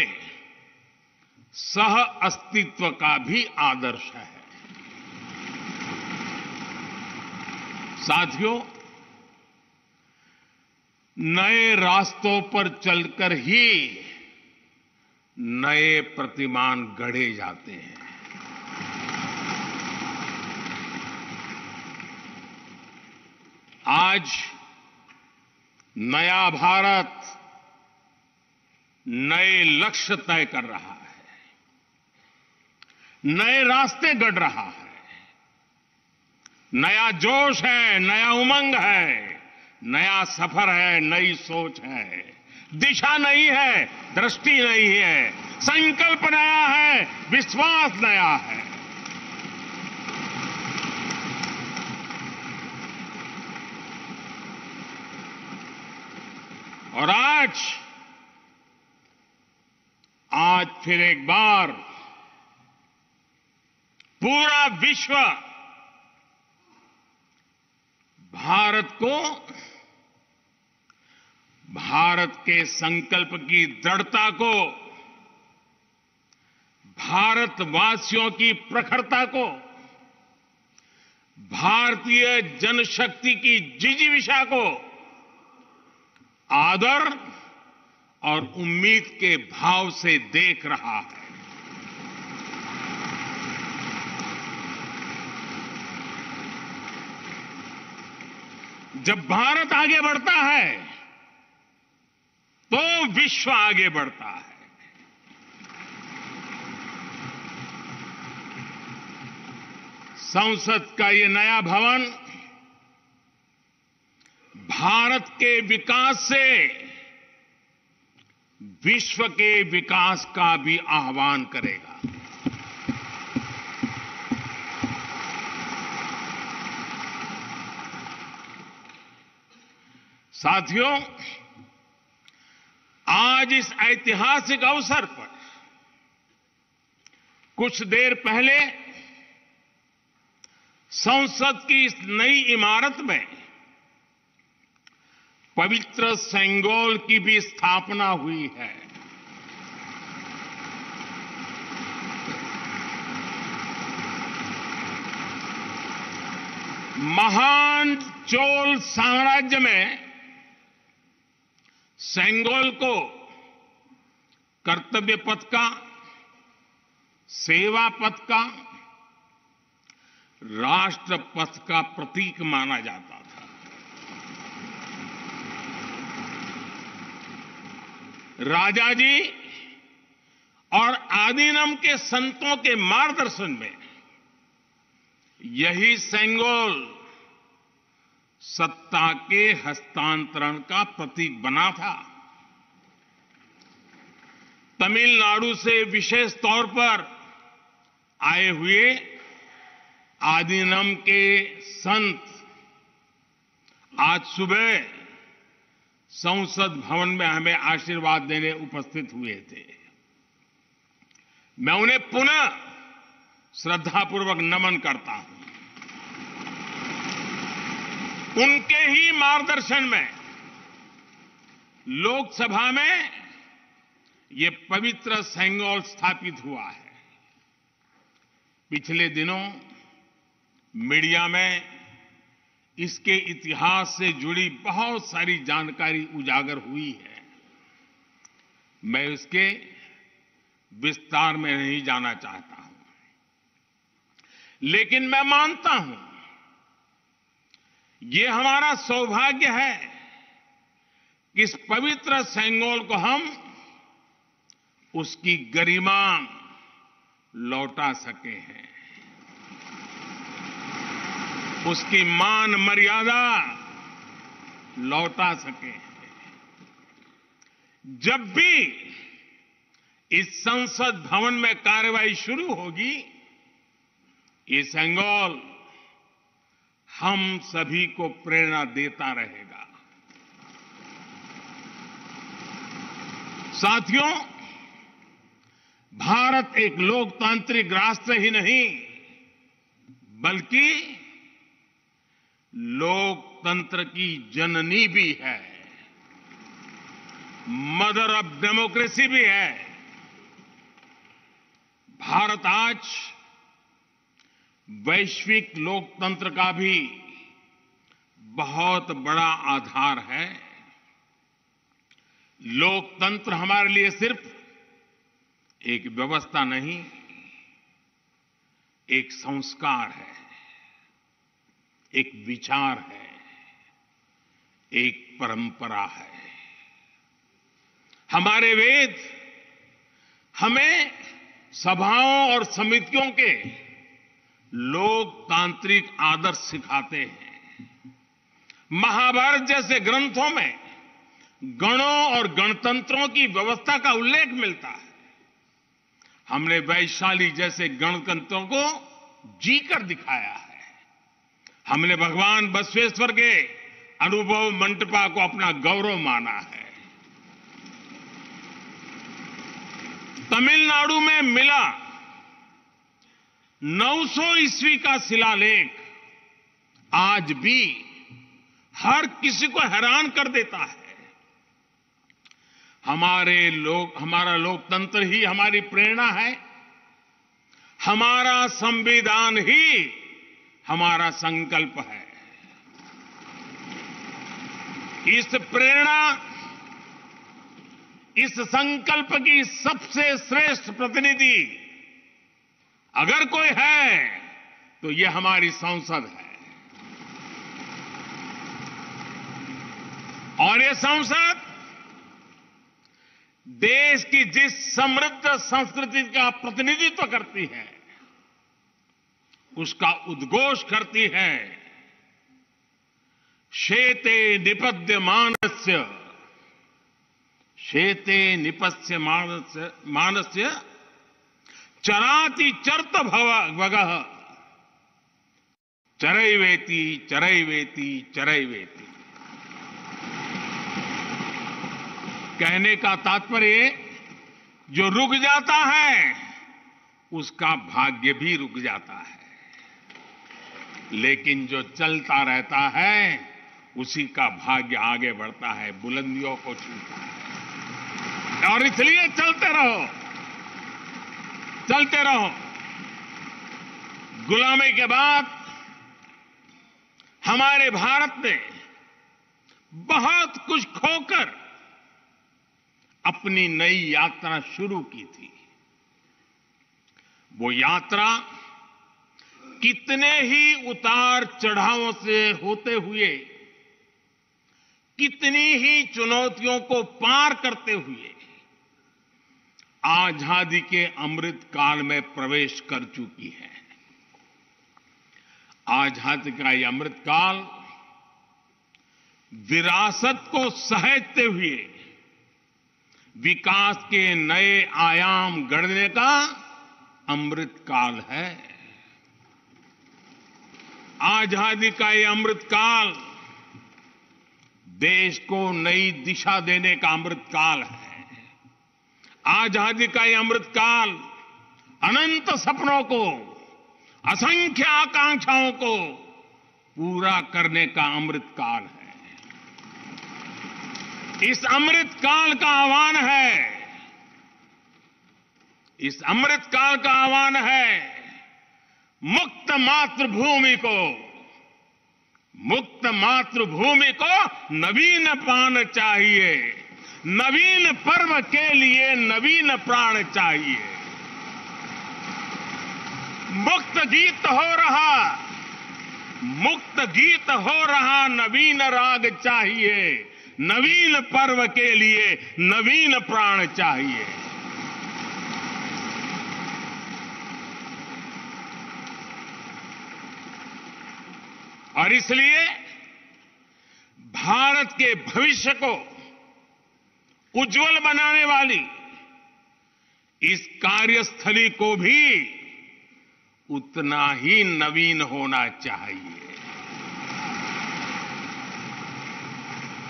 सह अस्तित्व का भी आदर्श है। साथियों, नए रास्तों पर चलकर ही नए प्रतिमान गढ़े जाते हैं। आज नया भारत नए लक्ष्य तय कर रहा है, नए रास्ते गढ़ रहा है। नया जोश है, नया उमंग है, नया सफर है, नई सोच है। दिशा नई है, दृष्टि नई है, संकल्प नया है, विश्वास नया है। और आज फिर एक बार पूरा विश्व भारत को, भारत के संकल्प की दृढ़ता को, भारतवासियों की प्रखरता को, भारतीय जनशक्ति की जिजीविषा को आदर और उम्मीद के भाव से देख रहा है। जब भारत आगे बढ़ता है तो विश्व आगे बढ़ता है। संसद का ये नया भवन भारत के विकास से विश्व के विकास का भी आह्वान करेगा। साथियों, आज इस ऐतिहासिक अवसर पर कुछ देर पहले संसद की इस नई इमारत में पवित्र सेंगोल की भी स्थापना हुई है। महान चोल साम्राज्य में सेंगोल को कर्तव्य पथ का, सेवा पथ का, राष्ट्र पथ का प्रतीक माना जाता था। राजा जी और आदीनम के संतों के मार्गदर्शन में यही सेंगोल सत्ता के हस्तांतरण का प्रतीक बना था। तमिलनाडु से विशेष तौर पर आए हुए आदीनम के संत आज सुबह संसद भवन में हमें आशीर्वाद देने उपस्थित हुए थे। मैं उन्हें पुनः श्रद्धापूर्वक नमन करता हूं। उनके ही मार्गदर्शन में लोकसभा में ये पवित्र सेंगोल स्थापित हुआ है। पिछले दिनों मीडिया में इसके इतिहास से जुड़ी बहुत सारी जानकारी उजागर हुई है। मैं इसके विस्तार में नहीं जाना चाहता हूं, लेकिन मैं मानता हूं ये हमारा सौभाग्य है कि इस पवित्र सेंगोल को हम उसकी गरिमा लौटा सके हैं। उसकी मान मर्यादा लौटा सके। जब भी इस संसद भवन में कार्रवाई शुरू होगी, ये सेंगोल हम सभी को प्रेरणा देता रहेगा। साथियों, भारत एक लोकतांत्रिक राष्ट्र ही नहीं बल्कि लोकतंत्र की जननी भी है, मदर ऑफ डेमोक्रेसी भी है। भारत आज वैश्विक लोकतंत्र का भी बहुत बड़ा आधार है। लोकतंत्र हमारे लिए सिर्फ एक व्यवस्था नहीं, एक संस्कार है, एक विचार है, एक परंपरा है। हमारे वेद हमें सभाओं और समितियों के लोकतांत्रिक आदर्श सिखाते हैं। महाभारत जैसे ग्रंथों में गणों और गणतंत्रों की व्यवस्था का उल्लेख मिलता है। हमने वैशाली जैसे गणतंत्रों को जीकर दिखाया है। हमने भगवान बसवेश्वर के अनुभव मंटपा को अपना गौरव माना है। तमिलनाडु में मिला 900 ईस्वी का शिलालेख आज भी हर किसी को हैरान कर देता है। हमारा लोकतंत्र ही हमारी प्रेरणा है। हमारा संविधान ही हमारा संकल्प है। इस प्रेरणा, इस संकल्प की सबसे श्रेष्ठ प्रतिनिधि अगर कोई है तो ये हमारी संसद है। और ये संसद देश की जिस समृद्ध संस्कृति का प्रतिनिधित्व करती है, उसका उद्घोष करती है। शेते निपद्यमानस्य, शेते निपस्य मानस्य चराति चर्त भगः चरैवेति चरैवेति चरैवेति। कहने का तात्पर्य, जो रुक जाता है उसका भाग्य भी रुक जाता है, लेकिन जो चलता रहता है उसी का भाग्य आगे बढ़ता है, बुलंदियों को छूता है। और इसलिए चलते रहो, चलते रहो। गुलामी के बाद हमारे भारत ने बहुत कुछ खोकर अपनी नई यात्रा शुरू की थी। वो यात्रा कितने ही उतार चढ़ावों से होते हुए, कितनी ही चुनौतियों को पार करते हुए आजादी के अमृत काल में प्रवेश कर चुकी है। आजादी का ये अमृत काल विरासत को सहेजते हुए विकास के नए आयाम गढ़ने का अमृत काल है। आजादी का ये अमृत काल देश को नई दिशा देने का अमृत काल है। आजादी का ये अमृत काल अनंत सपनों को, असंख्य आकांक्षाओं को पूरा करने का अमृत काल है। इस अमृत काल का आह्वान है, इस अमृत काल का आह्वान है मुक्त मातृभूमि को, मुक्त मातृभूमि को नवीन प्राण चाहिए, नवीन पर्व के लिए नवीन प्राण चाहिए। मुक्त गीत हो रहा, मुक्त गीत हो रहा नवीन राग चाहिए, नवीन पर्व के लिए नवीन प्राण चाहिए। और इसलिए भारत के भविष्य को उज्जवल बनाने वाली इस कार्यस्थली को भी उतना ही नवीन होना चाहिए,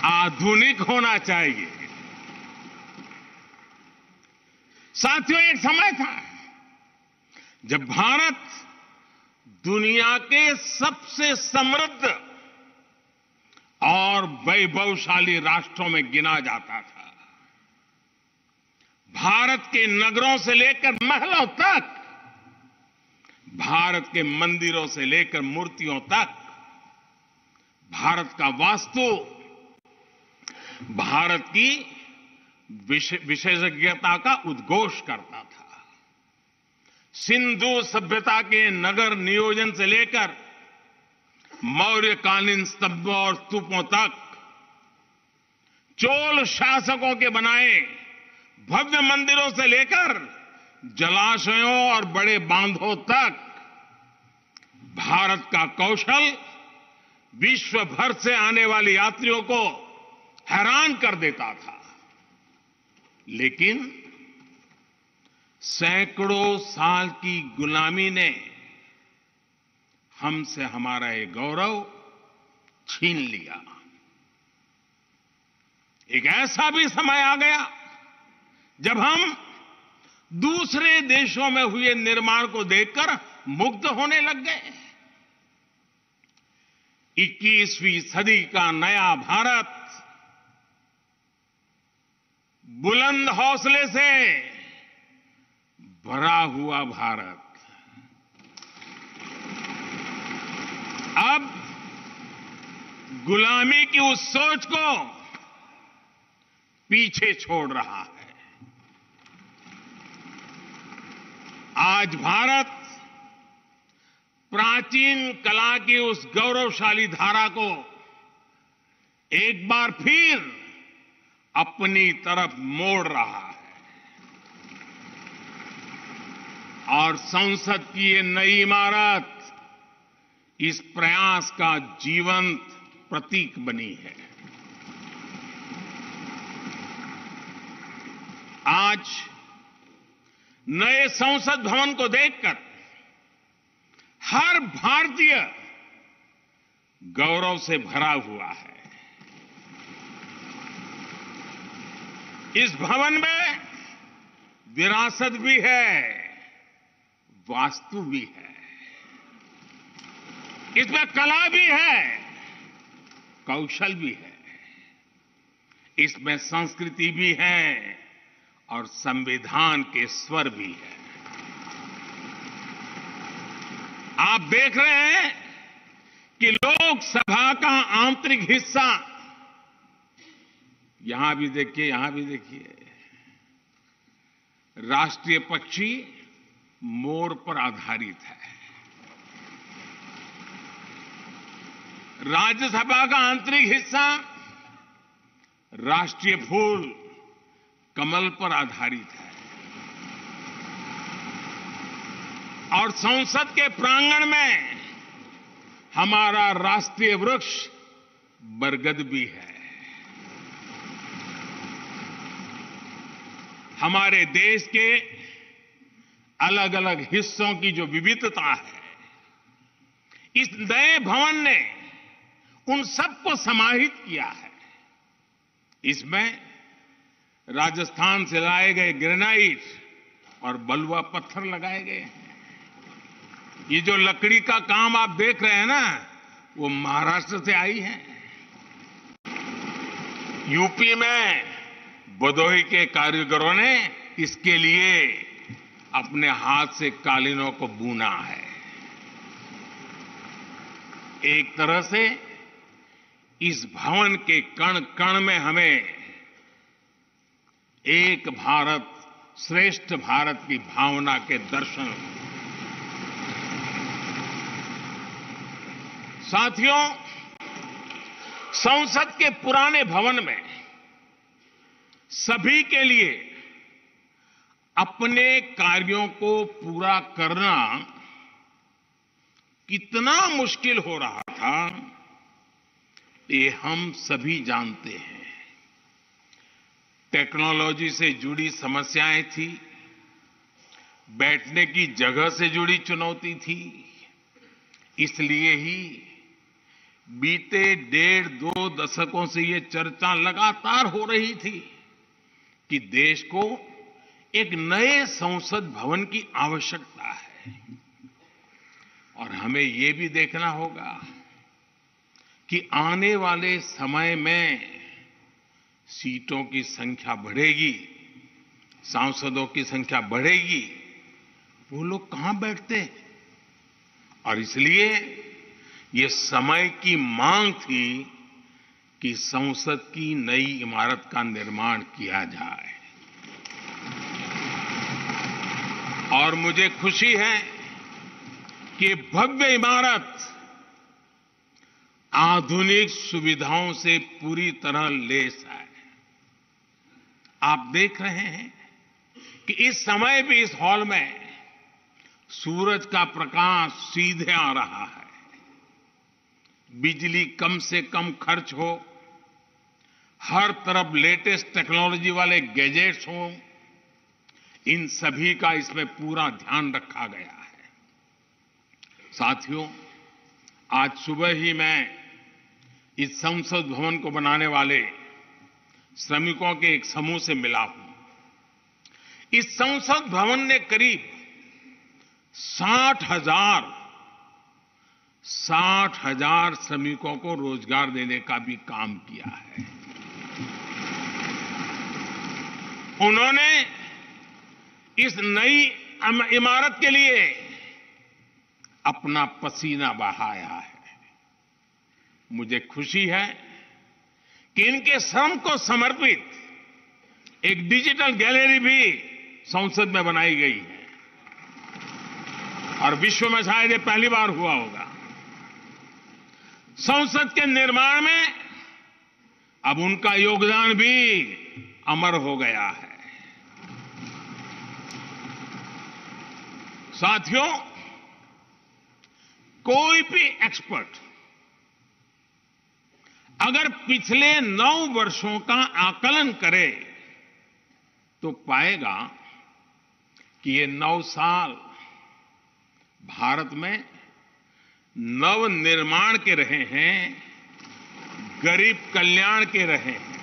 आधुनिक होना चाहिए। साथियों, एक समय था जब भारत दुनिया के सबसे समृद्ध और वैभवशाली राष्ट्रों में गिना जाता था। भारत के नगरों से लेकर महलों तक, भारत के मंदिरों से लेकर मूर्तियों तक, भारत का वास्तु भारत की विशेषज्ञता का उद्घोष करता था। सिंधु सभ्यता के नगर नियोजन से लेकर मौर्यकालीन स्तंभों और स्तूपों तक, चोल शासकों के बनाए भव्य मंदिरों से लेकर जलाशयों और बड़े बांधों तक, भारत का कौशल विश्व भर से आने वाले यात्रियों को हैरान कर देता था। लेकिन सैकड़ों साल की गुलामी ने हमसे हमारा ये गौरव छीन लिया। एक ऐसा भी समय आ गया जब हम दूसरे देशों में हुए निर्माण को देखकर मुग्ध होने लग गए। 21वीं सदी का नया भारत, बुलंद हौसले से भरा हुआ भारत, अब गुलामी की उस सोच को पीछे छोड़ रहा है। आज भारत प्राचीन कला की उस गौरवशाली धारा को एक बार फिर अपनी तरफ मोड़ रहा है और संसद की ये नई इमारत इस प्रयास का जीवंत प्रतीक बनी है। आज नए संसद भवन को देखकर हर भारतीय गौरव से भरा हुआ है। इस भवन में विरासत भी है, वास्तु भी है, इसमें कला भी है, कौशल भी है, इसमें संस्कृति भी है और संविधान के स्वर भी है। आप देख रहे हैं कि लोकसभा का आंतरिक हिस्सा, यहां भी देखिए, यहां भी देखिए, राष्ट्रीय पक्षी मोर पर आधारित है। राज्यसभा का आंतरिक हिस्सा राष्ट्रीय फूल कमल पर आधारित है और संसद के प्रांगण में हमारा राष्ट्रीय वृक्ष बरगद भी है। हमारे देश के अलग अलग हिस्सों की जो विविधता है, इस नए भवन ने उन सबको समाहित किया है। इसमें राजस्थान से लाए गए ग्रेनाइट और बलुआ पत्थर लगाए गए हैं। ये जो लकड़ी का काम आप देख रहे हैं ना, वो महाराष्ट्र से आई है। यूपी में भदोही के कारीगरों ने इसके लिए अपने हाथ से कालीनों को बुना है। एक तरह से इस भवन के कण कण में हमें एक भारत श्रेष्ठ भारत की भावना के दर्शन। साथियों, संसद के पुराने भवन में सभी के लिए अपने कार्यों को पूरा करना कितना मुश्किल हो रहा था। था, ये हम सभी जानते हैं। टेक्नोलॉजी से जुड़ी समस्याएं थी, बैठने की जगह से जुड़ी चुनौती थी। इसलिए ही बीते 1.5-2 दशकों से ये चर्चा लगातार हो रही थी कि देश को एक नए संसद भवन की आवश्यकता है। और हमें ये भी देखना होगा कि आने वाले समय में सीटों की संख्या बढ़ेगी, सांसदों की संख्या बढ़ेगी, वो लोग कहां बैठते हैं? और इसलिए ये समय की मांग थी कि संसद की नई इमारत का निर्माण किया जाए। और मुझे खुशी है कि भव्य इमारत आधुनिक सुविधाओं से पूरी तरह लैस है। आप देख रहे हैं कि इस समय भी इस हॉल में सूरज का प्रकाश सीधे आ रहा है। बिजली कम से कम खर्च हो, हर तरफ लेटेस्ट टेक्नोलॉजी वाले गैजेट्स हों, इन सभी का इसमें पूरा ध्यान रखा गया है। साथियों, आज सुबह ही मैं इस संसद भवन को बनाने वाले श्रमिकों के एक समूह से मिला हूं। इस संसद भवन ने करीब 60,000 श्रमिकों को रोजगार देने का भी काम किया है। उन्होंने इस नई इमारत के लिए अपना पसीना बहाया है। मुझे खुशी है कि इनके श्रम को समर्पित एक डिजिटल गैलरी भी संसद में बनाई गई है और विश्व में शायद ये पहली बार हुआ होगा। संसद के निर्माण में अब उनका योगदान भी अमर हो गया है। साथियों, कोई भी एक्सपर्ट अगर पिछले 9 वर्षों का आकलन करे तो पाएगा कि ये 9 साल भारत में नव निर्माण के रहे हैं, गरीब कल्याण के रहे हैं।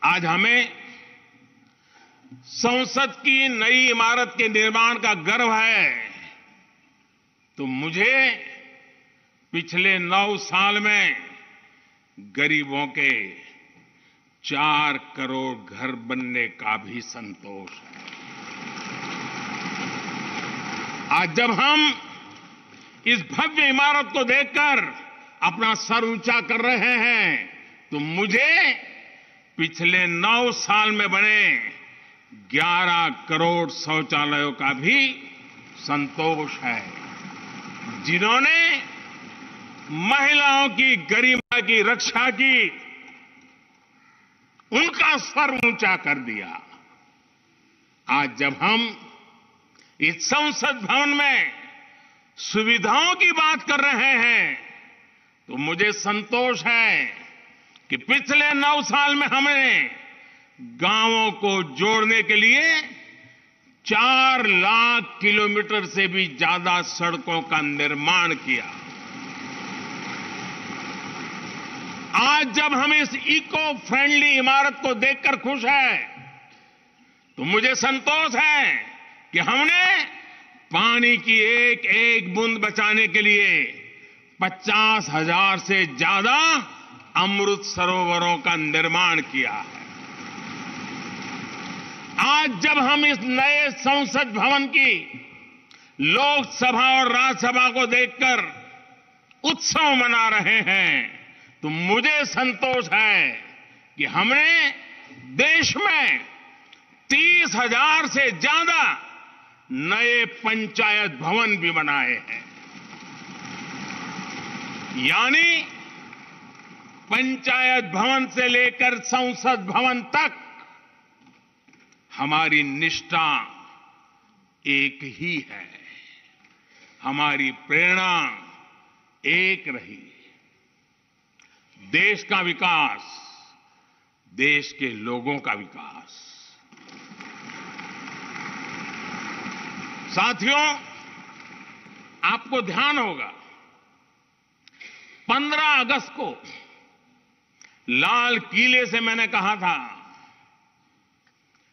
आज हमें संसद की नई इमारत के निर्माण का गर्व है, तो मुझे पिछले 9 साल में गरीबों के 4 करोड़ घर बनने का भी संतोष है। आज जब हम इस भव्य इमारत को देखकर अपना सर ऊंचा कर रहे हैं, तो मुझे पिछले 9 साल में बने 11 करोड़ शौचालयों का भी संतोष है, जिन्होंने महिलाओं की गरिमा की रक्षा की, उनका स्वर ऊंचा कर दिया। आज जब हम इस संसद भवन में सुविधाओं की बात कर रहे हैं, तो मुझे संतोष है कि पिछले 9 साल में हमने गांवों को जोड़ने के लिए 4 लाख किलोमीटर से भी ज्यादा सड़कों का निर्माण किया। आज जब हम इस इको फ्रेंडली इमारत को देखकर खुश हैं, तो मुझे संतोष है कि हमने पानी की एक एक बूंद बचाने के लिए 50,000 से ज्यादा अमृत सरोवरों का निर्माण किया है। आज जब हम इस नए संसद भवन की लोकसभा और राज्यसभा को देखकर उत्सव मना रहे हैं, तो मुझे संतोष है कि हमने देश में 30,000 से ज्यादा नए पंचायत भवन भी बनाए हैं। यानी पंचायत भवन से लेकर संसद भवन तक हमारी निष्ठा एक ही है। हमारी प्रेरणा एक रही। देश का विकास, देश के लोगों का विकास। साथियों, आपको ध्यान होगा 15 अगस्त को लाल किले से मैंने कहा था,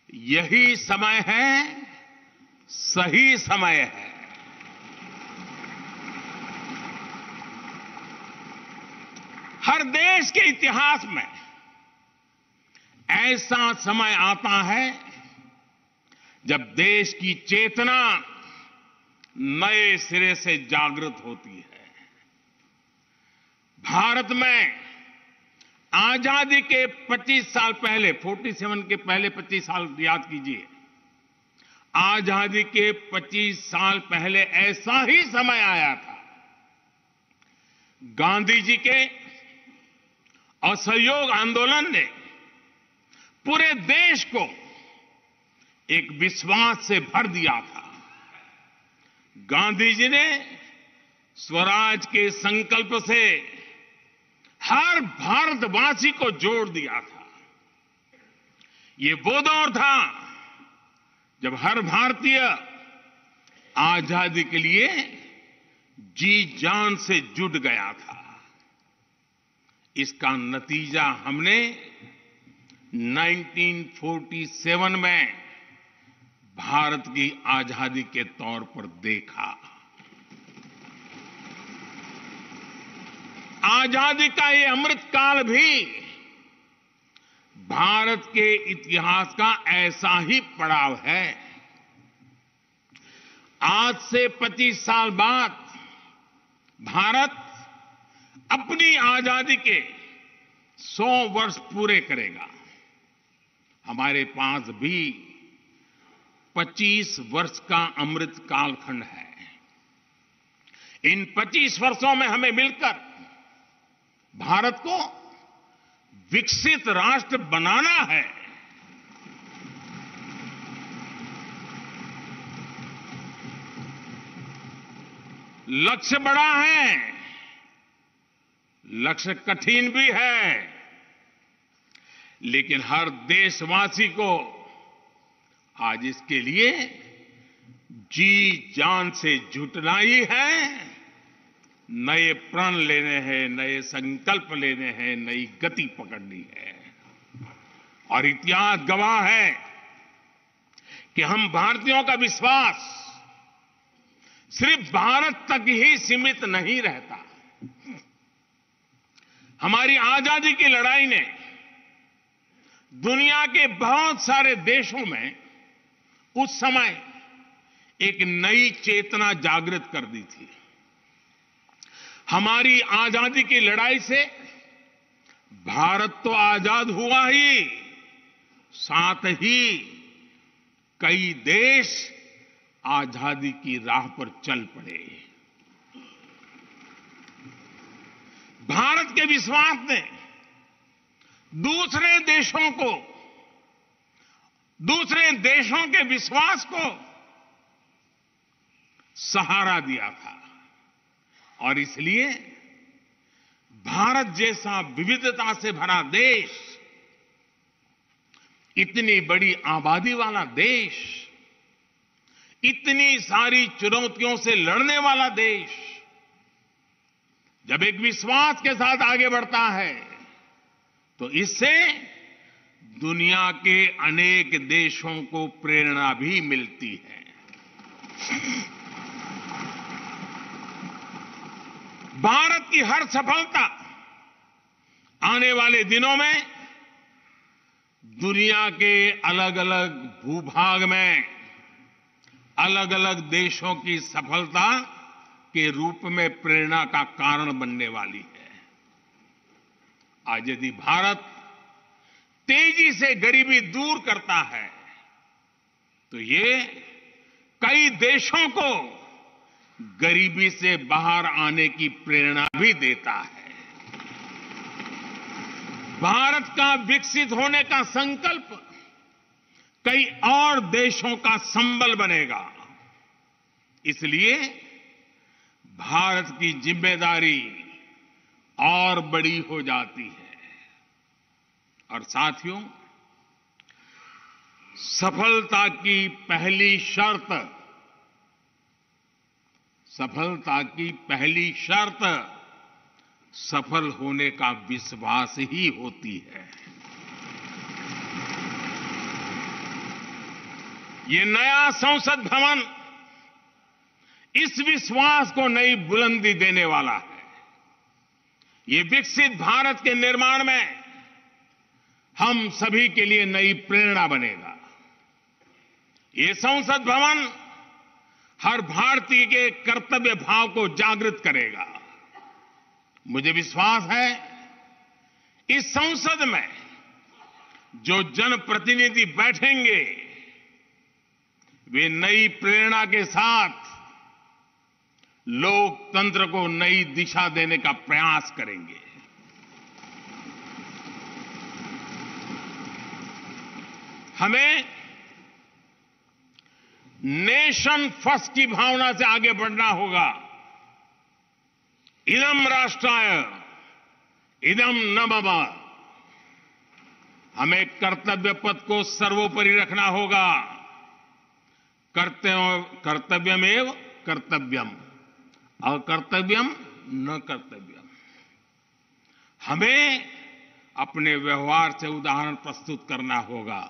यही समय है, सही समय है। हर देश के इतिहास में ऐसा समय आता है जब देश की चेतना नए सिरे से जागृत होती है। भारत में आजादी के 25 साल पहले, 47 के पहले 25 साल याद कीजिए, आजादी के 25 साल पहले ऐसा ही समय आया था। गांधी जी के असहयोग आंदोलन ने पूरे देश को एक विश्वास से भर दिया था। गांधी जी ने स्वराज के संकल्प से हर भारतवासी को जोड़ दिया था। ये वो दौर था जब हर भारतीय आजादी के लिए जी जान से जुट गया था। इसका नतीजा हमने 1947 में भारत की आजादी के तौर पर देखा। आजादी का ये अमृतकाल भी भारत के इतिहास का ऐसा ही पड़ाव है। आज से 25 साल बाद भारत अपनी आजादी के 100 वर्ष पूरे करेगा। हमारे पास भी 25 वर्ष का अमृत कालखंड है। इन 25 वर्षों में हमें मिलकर भारत को विकसित राष्ट्र बनाना है। लक्ष्य बड़ा है, लक्ष्य कठिन भी है, लेकिन हर देशवासी को आज इसके लिए जी जान से जुटना ही है। नए प्रण लेने हैं, नए संकल्प लेने हैं, नई गति पकड़नी है। और इतिहास गवाह है कि हम भारतीयों का विश्वास सिर्फ भारत तक ही सीमित नहीं रहता। हमारी आजादी की लड़ाई ने दुनिया के बहुत सारे देशों में उस समय एक नई चेतना जागृत कर दी थी। हमारी आजादी की लड़ाई से भारत तो आजाद हुआ ही, साथ ही कई देश आजादी की राह पर चल पड़े। भारत के विश्वास ने दूसरे देशों के विश्वास को सहारा दिया था। और इसलिए भारत जैसा विविधता से भरा देश, इतनी बड़ी आबादी वाला देश, इतनी सारी चुनौतियों से लड़ने वाला देश जब एक विश्वास के साथ आगे बढ़ता है तो इससे दुनिया के अनेक देशों को प्रेरणा भी मिलती है। भारत की हर सफलता आने वाले दिनों में दुनिया के अलग अलग भूभाग में अलग अलग देशों की सफलता के रूप में प्रेरणा का कारण बनने वाली है। आज यदि भारत तेजी से गरीबी दूर करता है तो ये कई देशों को गरीबी से बाहर आने की प्रेरणा भी देता है। भारत का विकसित होने का संकल्प कई और देशों का संबल बनेगा। इसलिए भारत की जिम्मेदारी और बड़ी हो जाती है। और साथियों, सफलता की पहली शर्त सफल होने का विश्वास ही होती है। ये नया संसद भवन इस विश्वास को नई बुलंदी देने वाला है। ये विकसित भारत के निर्माण में हम सभी के लिए नई प्रेरणा बनेगा। ये संसद भवन हर भारतीय के कर्तव्य भाव को जागृत करेगा। मुझे विश्वास है इस संसद में जो जनप्रतिनिधि बैठेंगे वे नई प्रेरणा के साथ लोकतंत्र को नई दिशा देने का प्रयास करेंगे। हमें नेशन फर्स्ट की भावना से आगे बढ़ना होगा। इदम राष्ट्राय इदम न मम। हमें कर्तव्य पथ को सर्वोपरि रखना होगा। कर्तव्यमेव कर्तव्यम, अकर्तव्यम न कर्तव्यम। हमें अपने व्यवहार से उदाहरण प्रस्तुत करना होगा।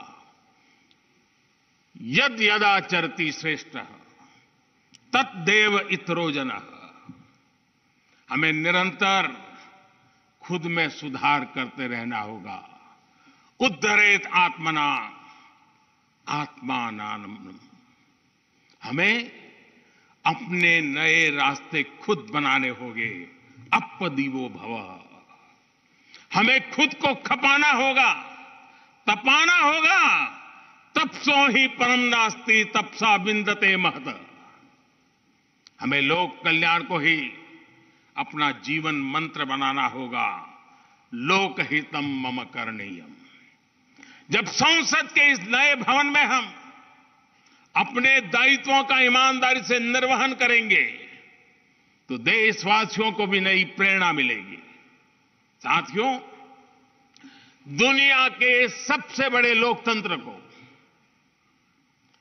यद यदाचरति श्रेष्ठ तत्देव इतरो जनः। हमें निरंतर खुद में सुधार करते रहना होगा। उद्धरेत आत्मना आत्मानानम। हमें अपने नए रास्ते खुद बनाने होंगे। अपदीवो भव। हमें खुद को खपाना होगा, तपाना होगा। तपसो ही परम नास्ति तपसा बिंदते महत। हमें लोक कल्याण को ही अपना जीवन मंत्र बनाना होगा। लोकहितम मम करणीयम। जब संसद के इस नए भवन में हम अपने दायित्वों का ईमानदारी से निर्वहन करेंगे तो देशवासियों को भी नई प्रेरणा मिलेगी। साथियों, दुनिया के सबसे बड़े लोकतंत्र को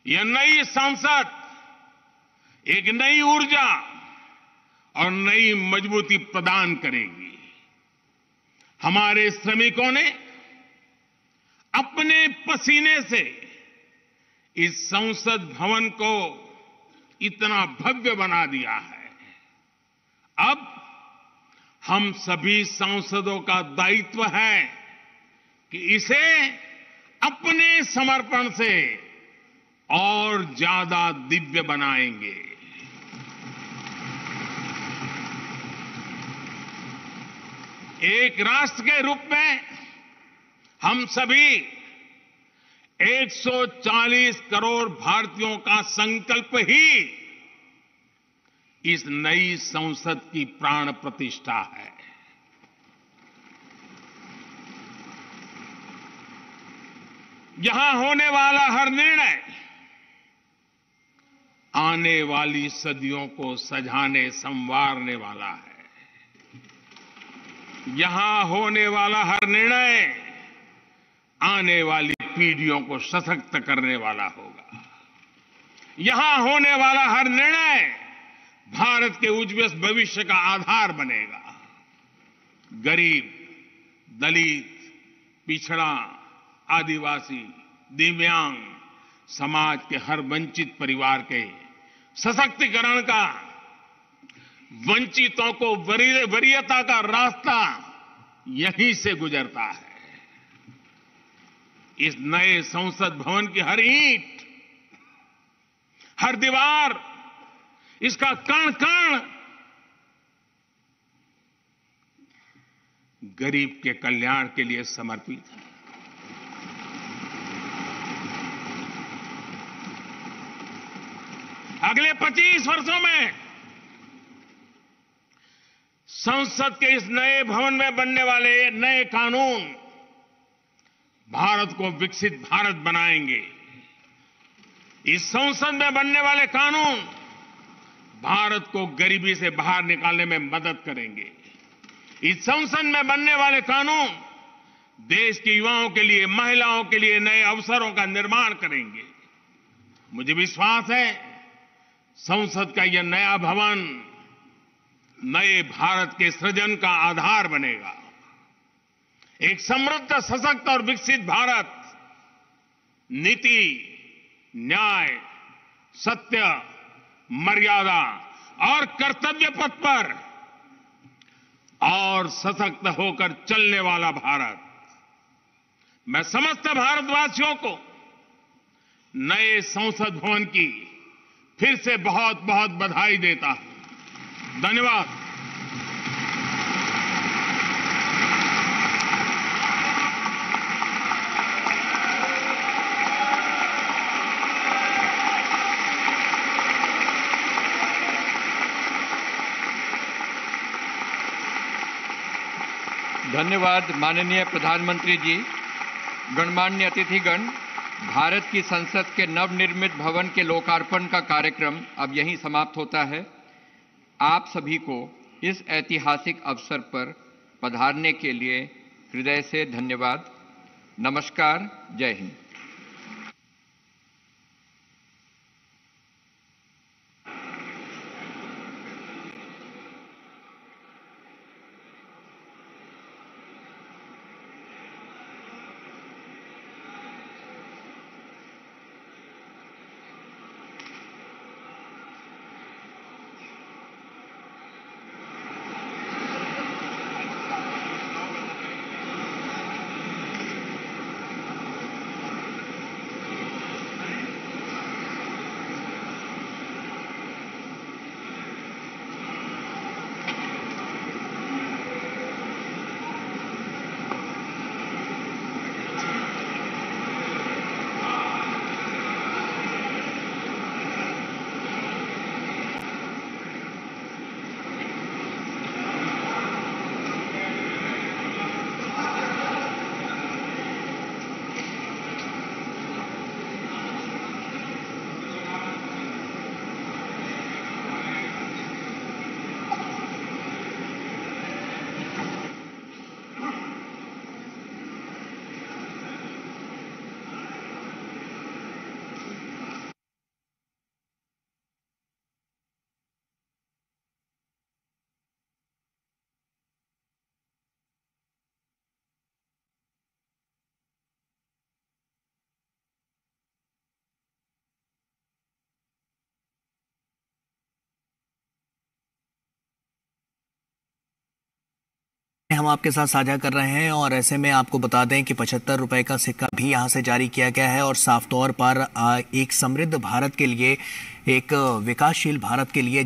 यह नई संसद एक नई ऊर्जा और नई मजबूती प्रदान करेगी। हमारे श्रमिकों ने अपने पसीने से इस संसद भवन को इतना भव्य बना दिया है। अब हम सभी सांसदों का दायित्व है कि इसे अपने समर्पण से और ज्यादा दिव्य बनाएंगे। एक राष्ट्र के रूप में हम सभी 140 करोड़ भारतीयों का संकल्प ही इस नई संसद की प्राण प्रतिष्ठा है। यहां होने वाला हर निर्णय आने वाली सदियों को सजाने संवारने वाला है। यहां होने वाला हर निर्णय आने वाली पीढ़ियों को सशक्त करने वाला होगा। यहां होने वाला हर निर्णय भारत के उज्जवल भविष्य का आधार बनेगा। गरीब, दलित, पिछड़ा, आदिवासी, दिव्यांग, समाज के हर वंचित परिवार के सशक्तिकरण का, वंचितों को वरीयता का रास्ता यहीं से गुजरता है। इस नए संसद भवन की हर ईंट, हर दीवार, इसका कण कण गरीब के कल्याण के लिए समर्पित है। अगले 25 वर्षों में संसद के इस नए भवन में बनने वाले नए कानून भारत को विकसित भारत बनाएंगे। इस संसद में बनने वाले कानून भारत को गरीबी से बाहर निकालने में मदद करेंगे। इस संसद में बनने वाले कानून देश के युवाओं के लिए, महिलाओं के लिए नए अवसरों का निर्माण करेंगे। मुझे विश्वास है संसद का यह नया भवन नए भारत के सृजन का आधार बनेगा। एक समृद्ध, सशक्त और विकसित भारत नीति, न्याय, सत्य, मर्यादा और कर्तव्य पथ पर और सशक्त होकर चलने वाला भारत। मैं समस्त भारतवासियों को नए संसद भवन की फिर से बहुत बहुत बधाई देता हूं। धन्यवाद। धन्यवाद माननीय प्रधानमंत्री जी। गणमान्य अतिथिगण, भारत की संसद के नवनिर्मित भवन के लोकार्पण का कार्यक्रम अब यहीं समाप्त होता है। आप सभी को इस ऐतिहासिक अवसर पर पधारने के लिए हृदय से धन्यवाद। नमस्कार। जय हिंद। हम आपके साथ साझा कर रहे हैं और ऐसे में आपको बता दें कि 75 रुपए का सिक्का भी यहां से जारी किया गया है और साफ तौर पर एक समृद्ध भारत के लिए, एक विकासशील भारत के लिए